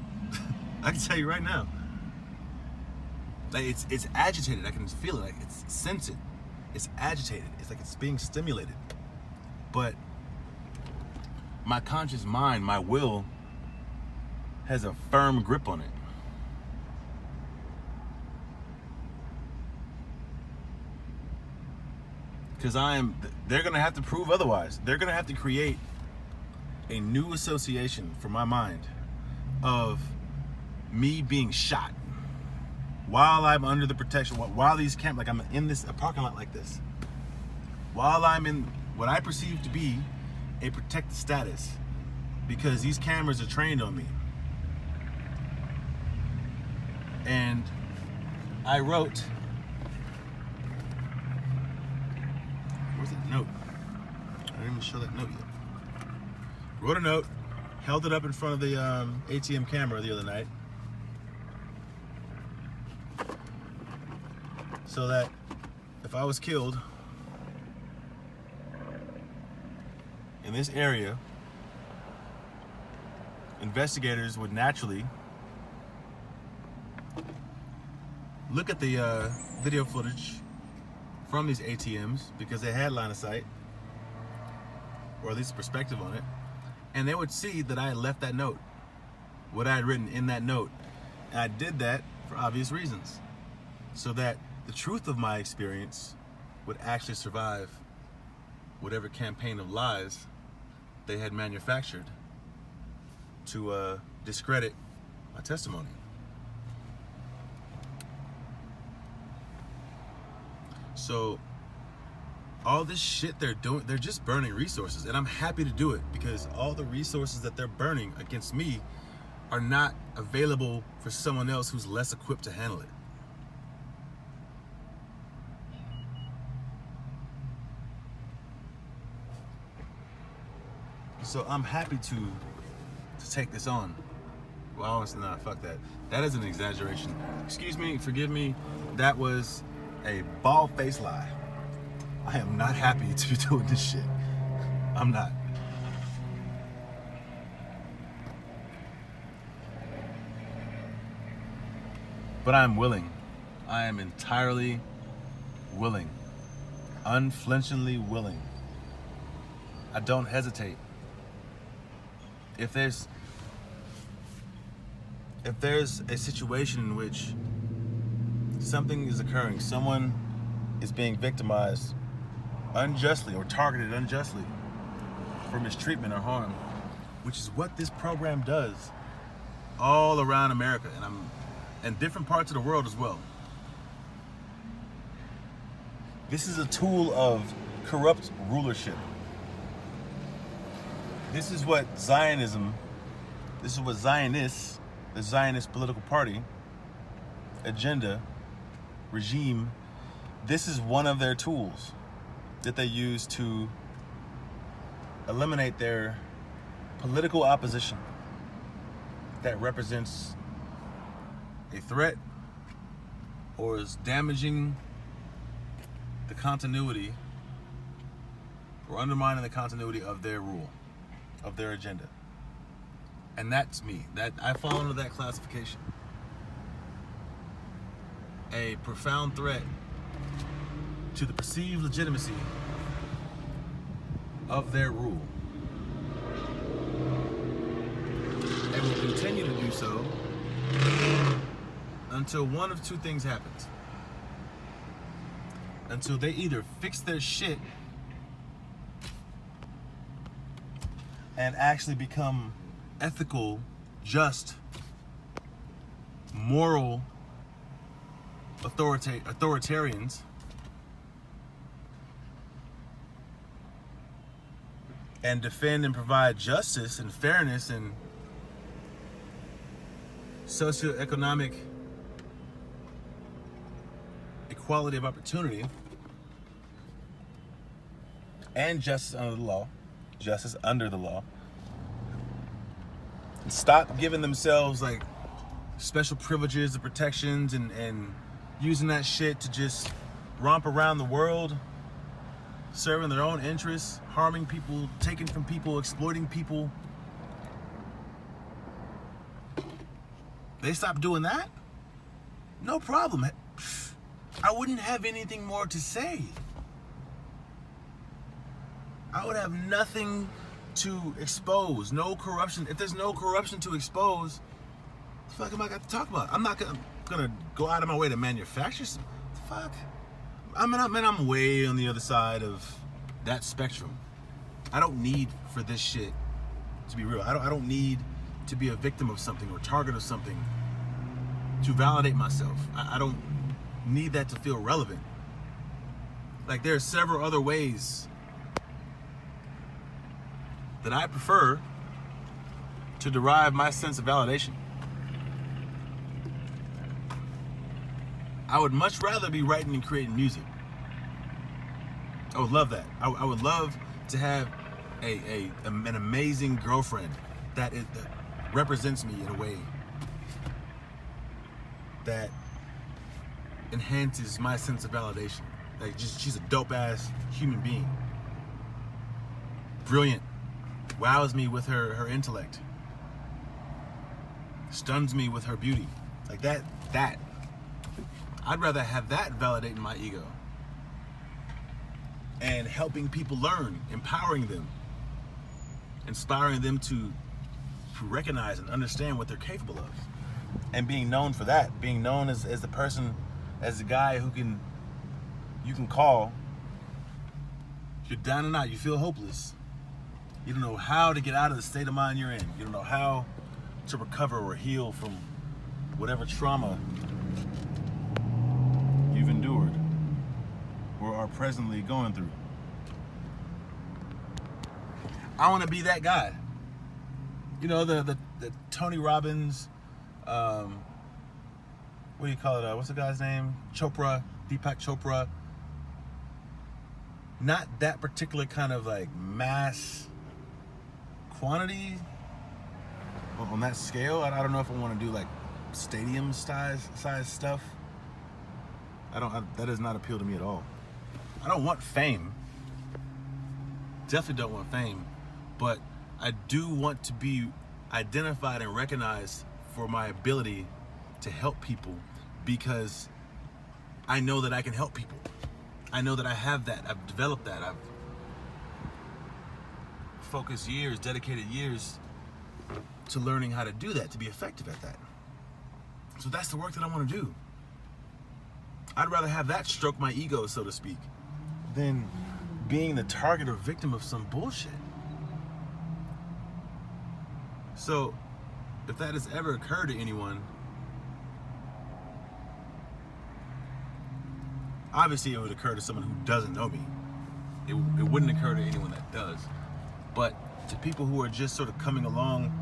I can tell you right now. Like it's agitated. I can feel it. Like it's sense it. It's agitated. It's like it's being stimulated. But my conscious mind, my will, has a firm grip on it. Because they're gonna have to prove otherwise. They're gonna have to create a new association for my mind of me being shot while I'm under the protection, while these like I'm in a parking lot like this, while I'm in what I perceive to be a protected status, because these cameras are trained on me. And I wrote, where's that note? I didn't even show that note yet. Wrote a note, held it up in front of the ATM camera the other night, so that if I was killed in this area, investigators would naturally look at the video footage from these ATMs, because they had line of sight, or at least perspective on it, and they would see that I had left that note, what I had written in that note. And I did that for obvious reasons, so that the truth of my experience would actually survive whatever campaign of lies they had manufactured to discredit my testimony. So all this shit they're doing, they're just burning resources, and I'm happy to do it, because all the resources that they're burning against me are not available for someone else who's less equipped to handle it. So I'm happy to take this on. Well, honestly, nah, fuck that. That is an exaggeration. Excuse me, forgive me. That was a bald-faced lie. I am not happy to be doing this shit. I'm not. But I'm willing. I am entirely willing. Unflinchingly willing. I don't hesitate. If there's a situation in which something is occurring, someone is being victimized unjustly or targeted unjustly for mistreatment or harm, which is what this program does all around America and different parts of the world as well. This is a tool of corrupt rulership. This is what Zionism, this is what Zionists, the Zionist political party, agenda, regime, this is one of their tools that they use to eliminate their political opposition that represents a threat or is damaging the continuity or undermining the continuity of their rule, of their agenda. And that's me. That I fall under that classification. A profound threat to the perceived legitimacy of their rule. And will continue to do so until one of two things happens. Until they either fix their shit and actually become ethical, just, moral authoritarians and defend and provide justice and fairness and socioeconomic equality of opportunity and justice under the law, and stop giving themselves like special privileges and protections and using that shit to just romp around the world, serving their own interests, harming people, taking from people, exploiting people. They stop doing that, no problem. I wouldn't have anything more to say. I would have nothing to expose, no corruption. If there's no corruption to expose, what the fuck am I got to talk about? I'm not gonna go out of my way to manufacture some. What the fuck? I'm way on the other side of that spectrum. I don't need for this shit to be real. I don't need to be a victim of something or target of something to validate myself. I don't need that to feel relevant. Like, there are several other ways that I prefer to derive my sense of validation. I would much rather be writing and creating music. I would love that. I would love to have an amazing girlfriend that represents me in a way that enhances my sense of validation. Like, she's a dope ass human being. Brilliant. Wows me with her intellect. Stuns me with her beauty. Like that. I'd rather have that validating my ego. And helping people learn, empowering them, inspiring them to recognize and understand what they're capable of. And being known for that, being known as the person, as the guy who you can call. You're down and out, you feel hopeless. You don't know how to get out of the state of mind you're in. You don't know how to recover or heal from whatever trauma you've endured or are presently going through. I want to be that guy. You know, the Tony Robbins, what do you call it? What's the guy's name? Deepak Chopra. Not that particular kind of like mass quantity on that scale. I don't know if I want to do like stadium size stuff. That does not appeal to me at all. I don't want fame. Definitely don't want fame. But I do want to be identified and recognized for my ability to help people, because I know that I can help people. I know that I have that. I've developed that. I've focused years, dedicated years to learning how to do that, to be effective at that. So that's the work that I want to do. I'd rather have that stroke my ego, so to speak, than being the target or victim of some bullshit. So, if that has ever occurred to anyone, obviously it would occur to someone who doesn't know me. It wouldn't occur to anyone that does. But to people who are just sort of coming along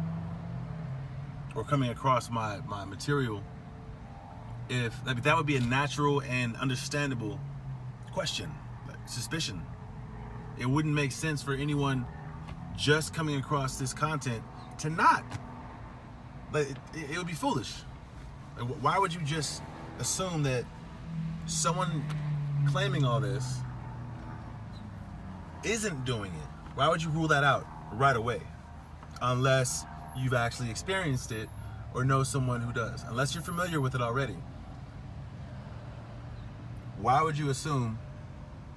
or coming across my material, that would be a natural and understandable question, like suspicion. It wouldn't make sense for anyone just coming across this content to not. Like, it would be foolish. Like, why would you just assume that someone claiming all this isn't doing it? Why would you rule that out right away? Unless you've actually experienced it or know someone who does. Unless you're familiar with it already. Why would you assume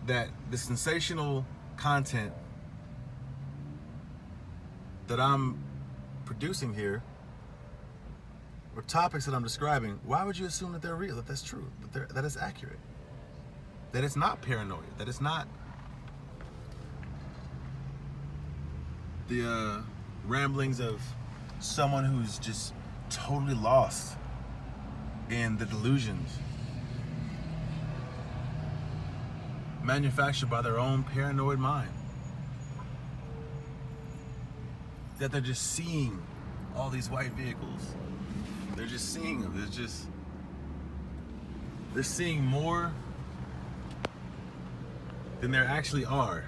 that the sensational content that I'm producing here, or topics that I'm describing, why would you assume that they're real, that that's true, that it's accurate, that it's not paranoia, that it's not the ramblings of someone who's just totally lost in the delusions manufactured by their own paranoid mind. That they're just seeing all these white vehicles. They're just seeing them. They're seeing more than there actually are.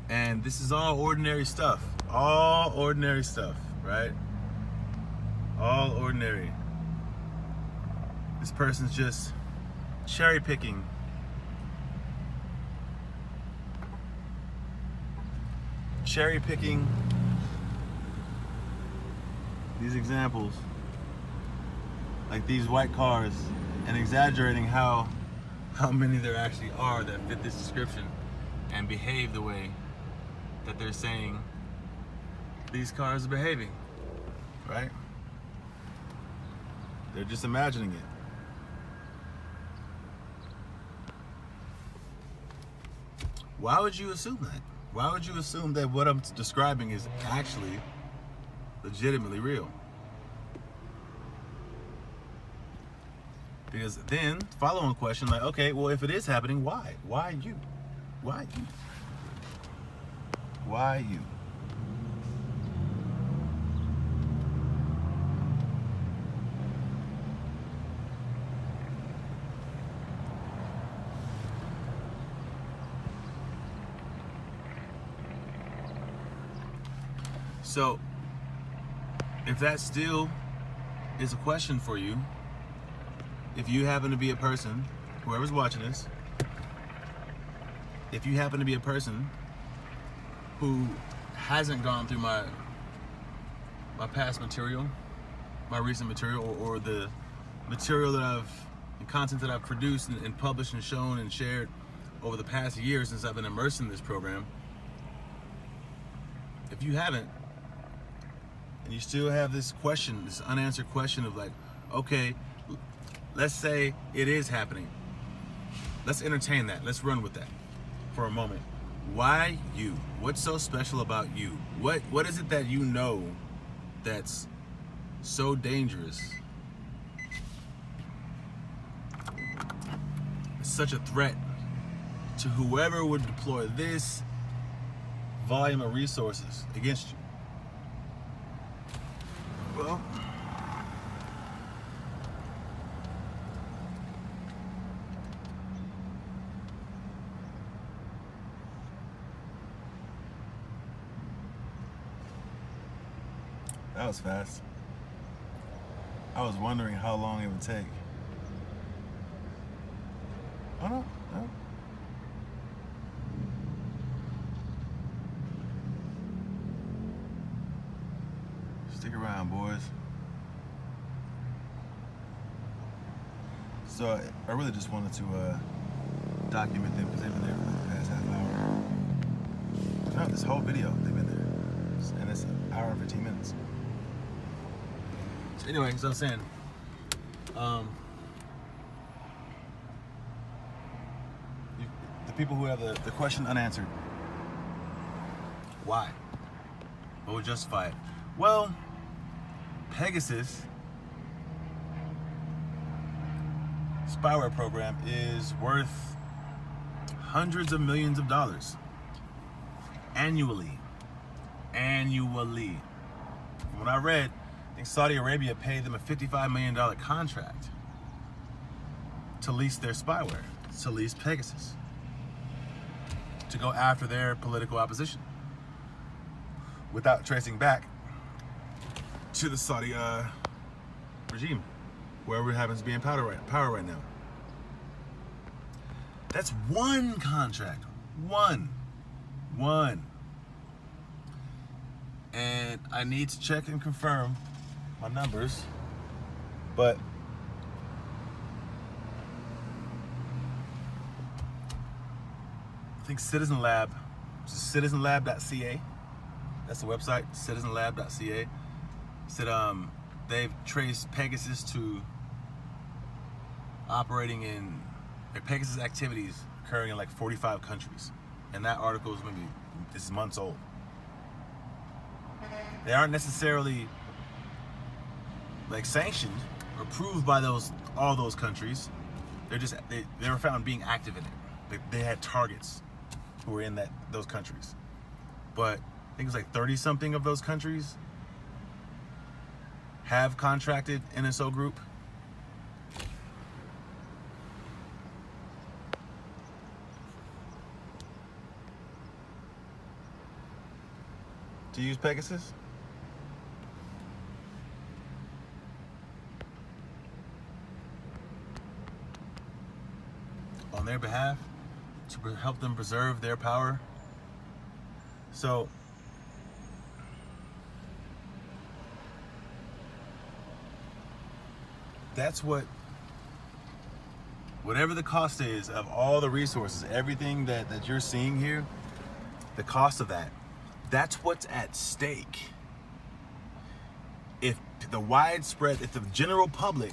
And this is all ordinary stuff. All ordinary stuff, right? All ordinary. This person's just cherry picking. Cherry picking these examples, like these white cars, and exaggerating how many there actually are that fit this description and behave the way that they're saying these cars are behaving, right? They're just imagining it. Why would you assume that? Why would you assume that what I'm describing is actually legitimately real? Because then, follow-on question, like, okay, well, if it is happening, why? Why you? Why you? Why you? So, if that still is a question for you, if you happen to be a person, whoever's watching this, if you happen to be a person who hasn't gone through my past material, my recent material, or the material that the content that I've produced and published and shown and shared over the past year since I've been immersed in this program, if you haven't, and you still have this question, this unanswered question of like, okay, let's say it is happening. Let's entertain that. Let's run with that for a moment. Why you? What's so special about you? What is it that you know that's so dangerous? It's such a threat to whoever would deploy this volume of resources against you. Well, that was fast. I was wondering how long it would take. Oh no, no. Stick around, boys. So I really just wanted to document them because they've been there for the past half hour. No, this whole video they've been there, and it's an hour and 15 minutes. So anyway, so I'm saying, the people who have the question unanswered, why? What would justify it? Well, Pegasus spyware program is worth hundreds of millions of dollars annually. From what I read, I think Saudi Arabia paid them a $55 million contract to lease their spyware, to lease Pegasus, to go after their political opposition without tracing back to the Saudi regime, wherever it happens to be in power right now. That's one contract. One. And I need to check and confirm my numbers, but I think Citizen Lab, citizenlab.ca, that's the website, citizenlab.ca, said they've traced Pegasus to operating in Pegasus activities occurring in like 45 countries. And that article is maybe, this is months old. They aren't necessarily like sanctioned or approved by all those countries. They were found being active in it. They had targets who were in those countries. But I think it's like 30 something of those countries have contracted NSO Group. To use Pegasus? On their behalf, to help them preserve their power. So that's whatever the cost is of all the resources, everything that you're seeing here, the cost of that's what's at stake. If the general public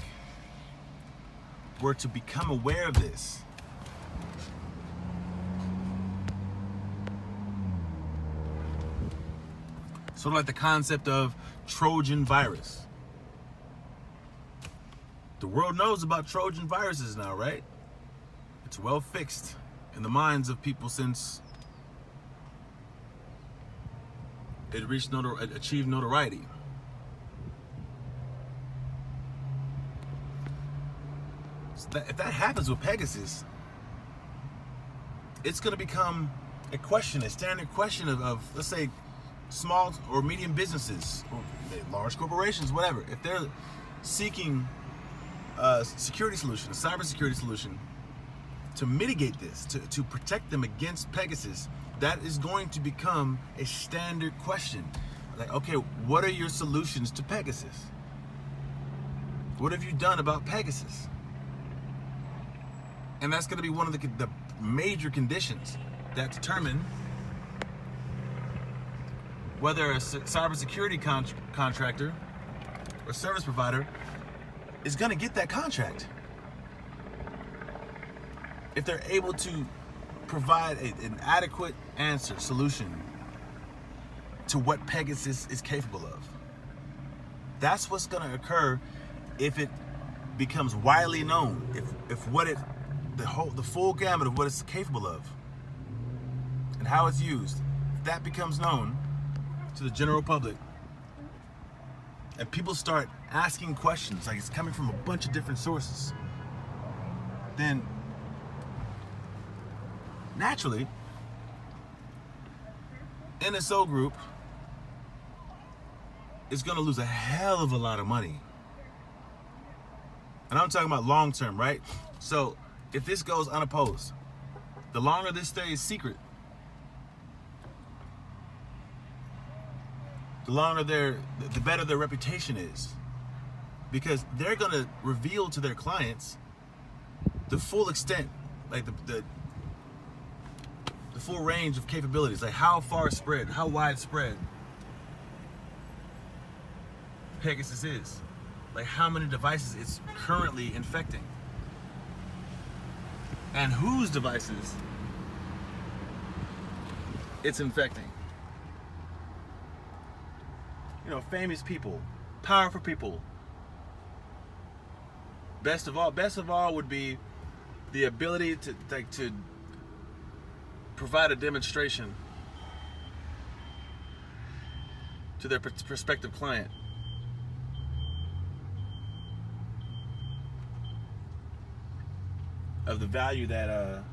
were to become aware of this, sort of like the concept of Trojan virus. The world knows about Trojan viruses now, right? It's well fixed in the minds of people since it achieved notoriety. So if that happens with Pegasus, it's going to become a standard question of let's say, small or medium businesses, or large corporations, whatever. If they're seeking a security solution, a cybersecurity solution, to mitigate this, to protect them against Pegasus, that is going to become a standard question. Like, okay, what are your solutions to Pegasus? What have you done about Pegasus? And that's going to be one of the major conditions that determine whether a cybersecurity contractor or service provider is going to get that contract. If they're able to provide an adequate solution to what Pegasus is capable of. That's what's going to occur if it becomes widely known, if the full gamut of what it's capable of and how it's used, if that becomes known to the general public, and people start asking questions, like it's coming from a bunch of different sources, then naturally, NSO Group is going to lose a hell of a lot of money. And I'm talking about long term, right? So if this goes unopposed, the longer this stays secret, the better their reputation is. Because they're going to reveal to their clients the full extent, like the full range of capabilities, like how widespread Pegasus is, like how many devices it's currently infecting, and whose devices it's infecting. You know, famous people, powerful people. Best of all would be the ability to provide a demonstration to their prospective client of the value that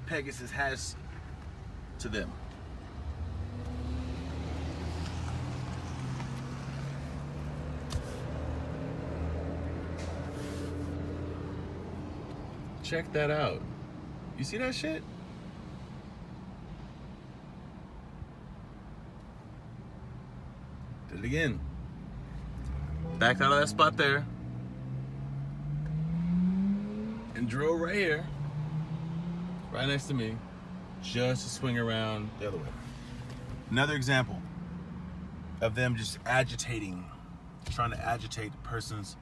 Pegasus has to them. Check that out. You see that shit? Did it again. Backed out of that spot there. And drove right here. Right next to me. Just to swing around the other way. Another example of them just agitating, trying to agitate the person's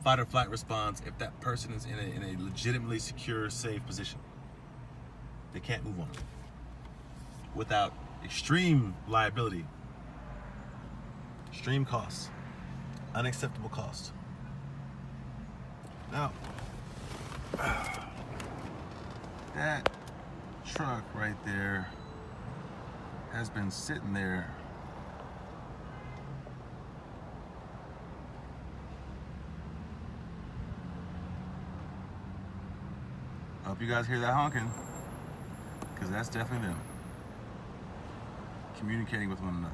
fight or flight response if that person is in a legitimately secure, safe position. They can't move on without extreme liability Extreme costs. Unacceptable cost. Now, that truck right there has been sitting there I hope you guys hear that honking, because that's definitely them communicating with one another.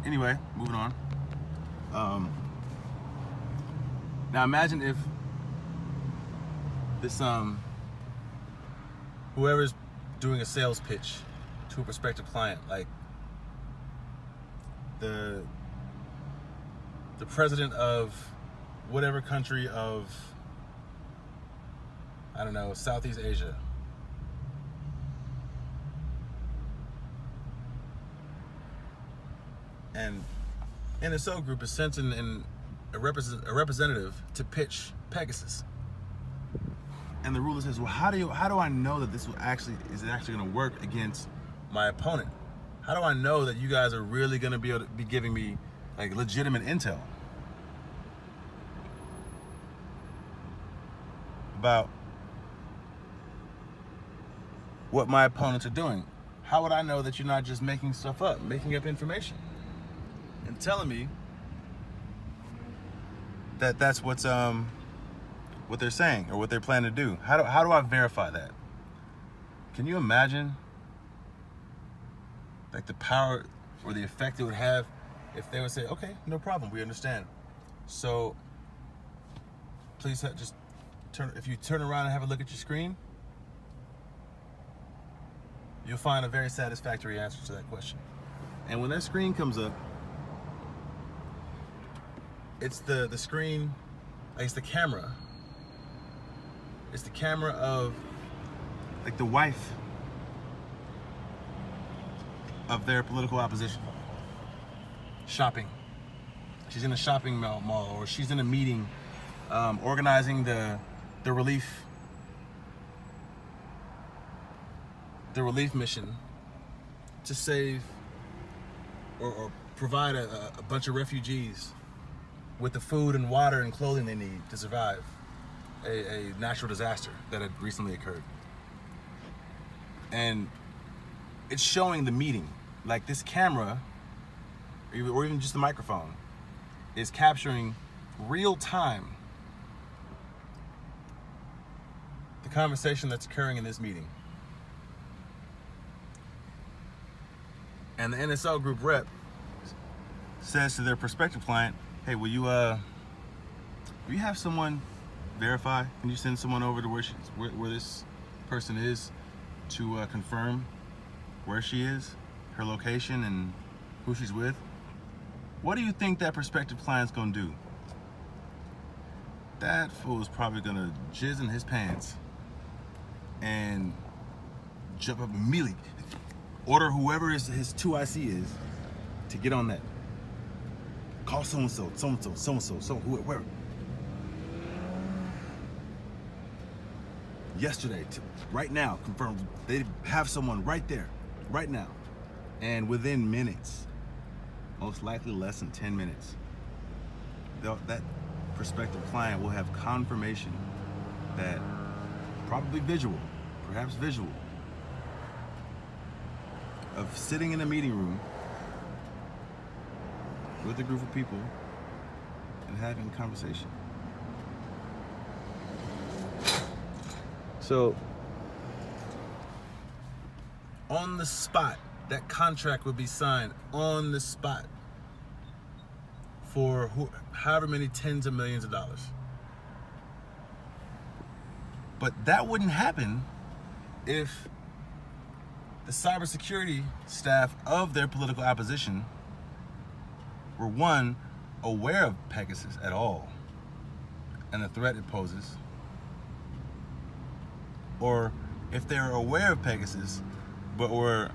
Anyway, moving on. Now imagine if this whoever's doing a sales pitch to a prospective client, like the president of whatever country of, I don't know, Southeast Asia. And NSO Group is sent in a representative to pitch Pegasus. And the ruler says, well, how do I know that this is actually going to work against my opponent? How do I know that you guys are really going to be able to be giving me like legitimate intel about what my opponents are doing? How would I know that you're not just making stuff up, making up information, and telling me that that's what they're saying or what they're planning to do? How do I verify that? Can you imagine like the power or the effect it would have if they would say, okay, no problem, we understand. So please just if you turn around and have a look at your screen, you'll find a very satisfactory answer to that question. And when that screen comes up, it's the screen, like it's the camera. It's the camera of like the wife of their political opposition. Shopping. She's in a shopping mall, or she's in a meeting organizing the relief mission to save or provide a bunch of refugees with the food and water and clothing they need to survive a natural disaster that had recently occurred. And it's showing the meeting. Like this camera, or even just the microphone, is capturing real time the conversation that's occurring in this meeting. And the NSO Group rep says to their prospective client, hey, will you have someone verify? Can you send someone over to where this person is to confirm where she is, her location, and who she's with? What do you think that prospective client's gonna do? That fool is probably gonna jizz in his pants and jump up immediately, order whoever his 2IC is to get on that. Call so-and-so, so-and-so, so-and-so, whoever. Yesterday, right now, confirmed, they have someone right there, right now. And within minutes, most likely less than 10 minutes, that prospective client will have confirmation that, probably visual, perhaps visual, of sitting in a meeting room with a group of people and having a conversation. So, on the spot, that contract would be signed on the spot for however many tens of millions of dollars. But that wouldn't happen if the cybersecurity staff of their political opposition were, one, aware of Pegasus at all and the threat it poses, or if they're aware of Pegasus but were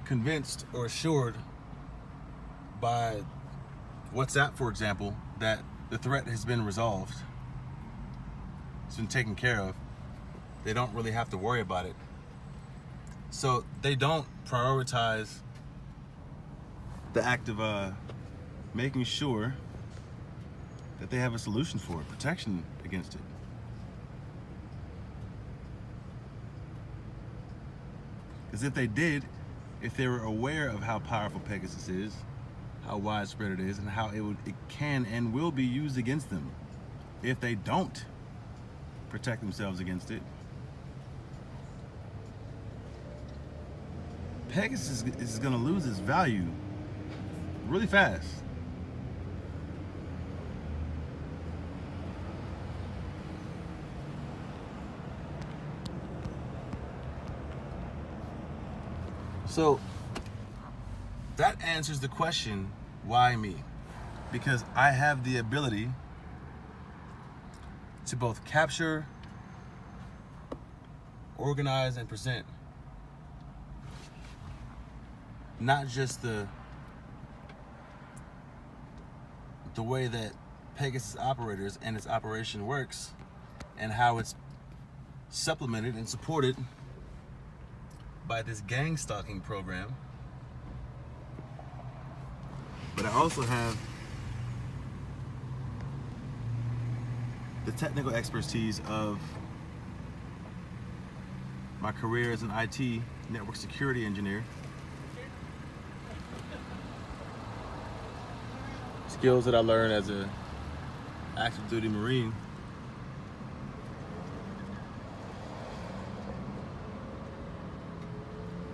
convinced or assured by WhatsApp, for example, that the threat has been resolved, it's been taken care of, they don't really have to worry about it. So they don't prioritize the act of making sure that they have a solution for it, protection against it. Because if they did, if they were aware of how powerful Pegasus is, how widespread it is, and how it can and will be used against them, if they don't protect themselves against it, Pegasus is going to lose its value really fast. So that answers the question, why me? Because I have the ability to both capture, organize, and present not just the way that Pegasus operators and its operation works and how it's supplemented and supported by this Gangstalking program, but I also have the technical expertise of my career as an IT network security engineer. Skills that I learned as an active duty Marine.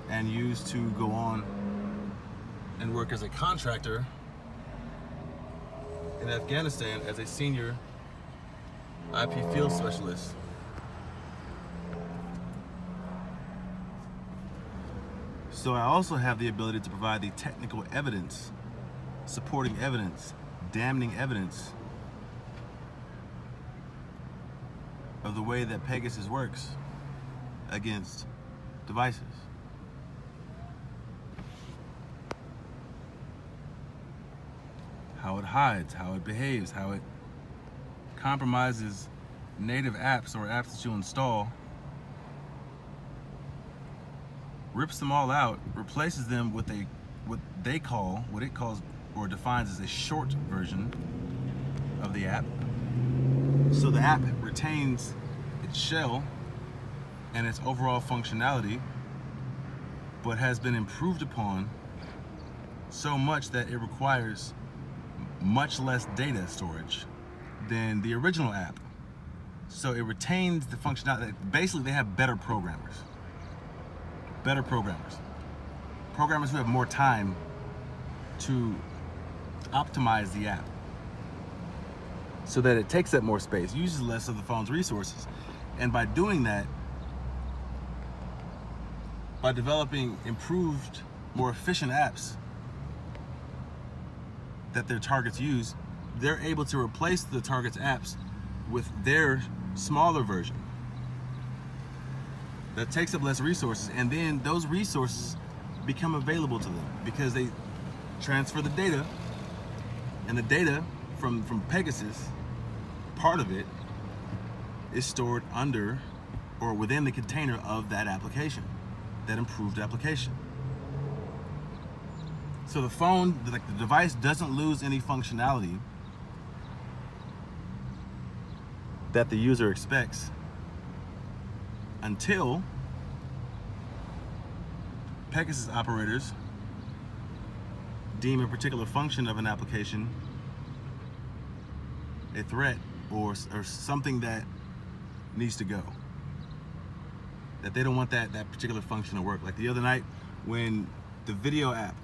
And used to go on and work as a contractor in Afghanistan as a senior IP field specialist. So I also have the ability to provide the technical evidence, supporting evidence, damning evidence of the way that Pegasus works against devices. How it hides, how it behaves, how it compromises native apps or apps that you install, rips them all out, replaces them with what it calls or defines as a short version of the app. So the app retains its shell and its overall functionality, but has been improved upon so much that it requires much less data storage than the original app. So it retains the functionality. Basically, they have better programmers. Programmers who have more time to optimize the app so that it takes up more space, uses less of the phone's resources. And by doing that, by developing improved, more efficient apps that their targets use, they're able to replace the target's apps with their smaller version that takes up less resources, and then those resources become available to them because they transfer the data, and the data from Pegasus, part of it is stored under or within the container of that application, that improved application. So the phone, the device doesn't lose any functionality that the user expects until Pegasus operators deem a particular function of an application a threat or something that needs to go. That they don't want that particular function to work. Like the other night when the video app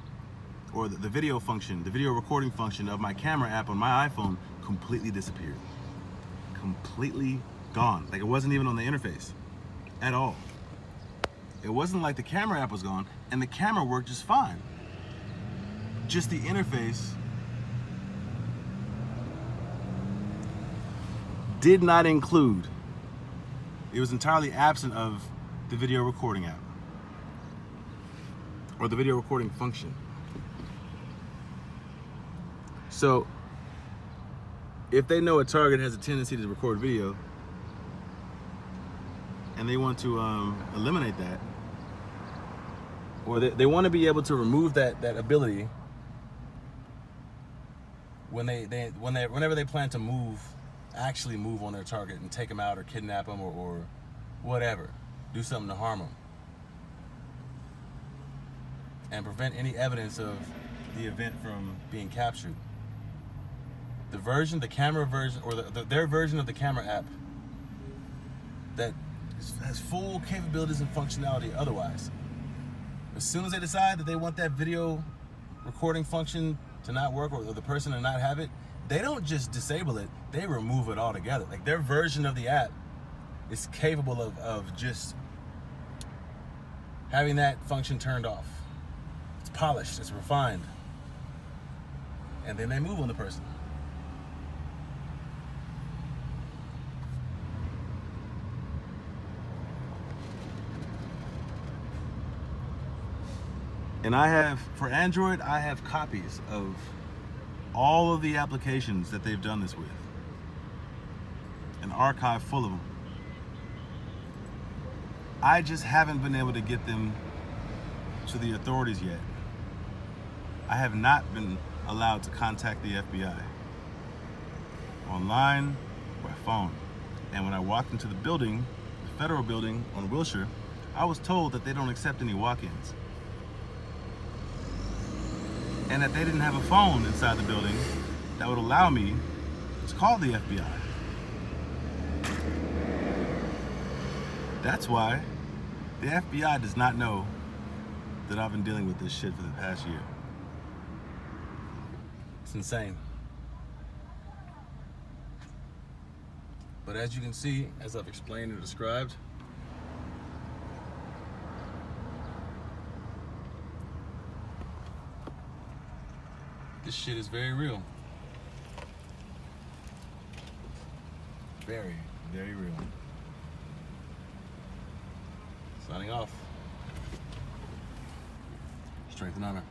or the video function, the video recording function of my camera app on my iPhone completely disappeared. Completely gone. Like it wasn't even on the interface at all. It wasn't like the camera app was gone, and the camera worked just fine. Just the interface did not include, it was entirely absent of the video recording app or the video recording function. So if they know a target has a tendency to record video and they want to eliminate that, or they want to be able to remove that ability whenever they plan to actually move on their target and take them out or kidnap them or whatever, do something to harm them, and prevent any evidence of the event from being captured. The camera version, or their version of the camera app that has full capabilities and functionality otherwise. As soon as they decide that they want that video recording function to not work or the person to not have it, they don't just disable it, they remove it altogether. Like, their version of the app is capable of just having that function turned off. It's polished, it's refined. And then they move on the person. And for Android, I have copies of all of the applications that they've done this with. An archive full of them. I just haven't been able to get them to the authorities yet. I have not been allowed to contact the FBI. Online, by phone. And when I walked into the building, the federal building on Wilshire, I was told that they don't accept any walk-ins. And that they didn't have a phone inside the building that would allow me to call the FBI. That's why the FBI does not know that I've been dealing with this shit for the past year. It's insane. But as you can see, as I've explained and described, this shit is very real. Very, very real. Signing off. Strength and honor.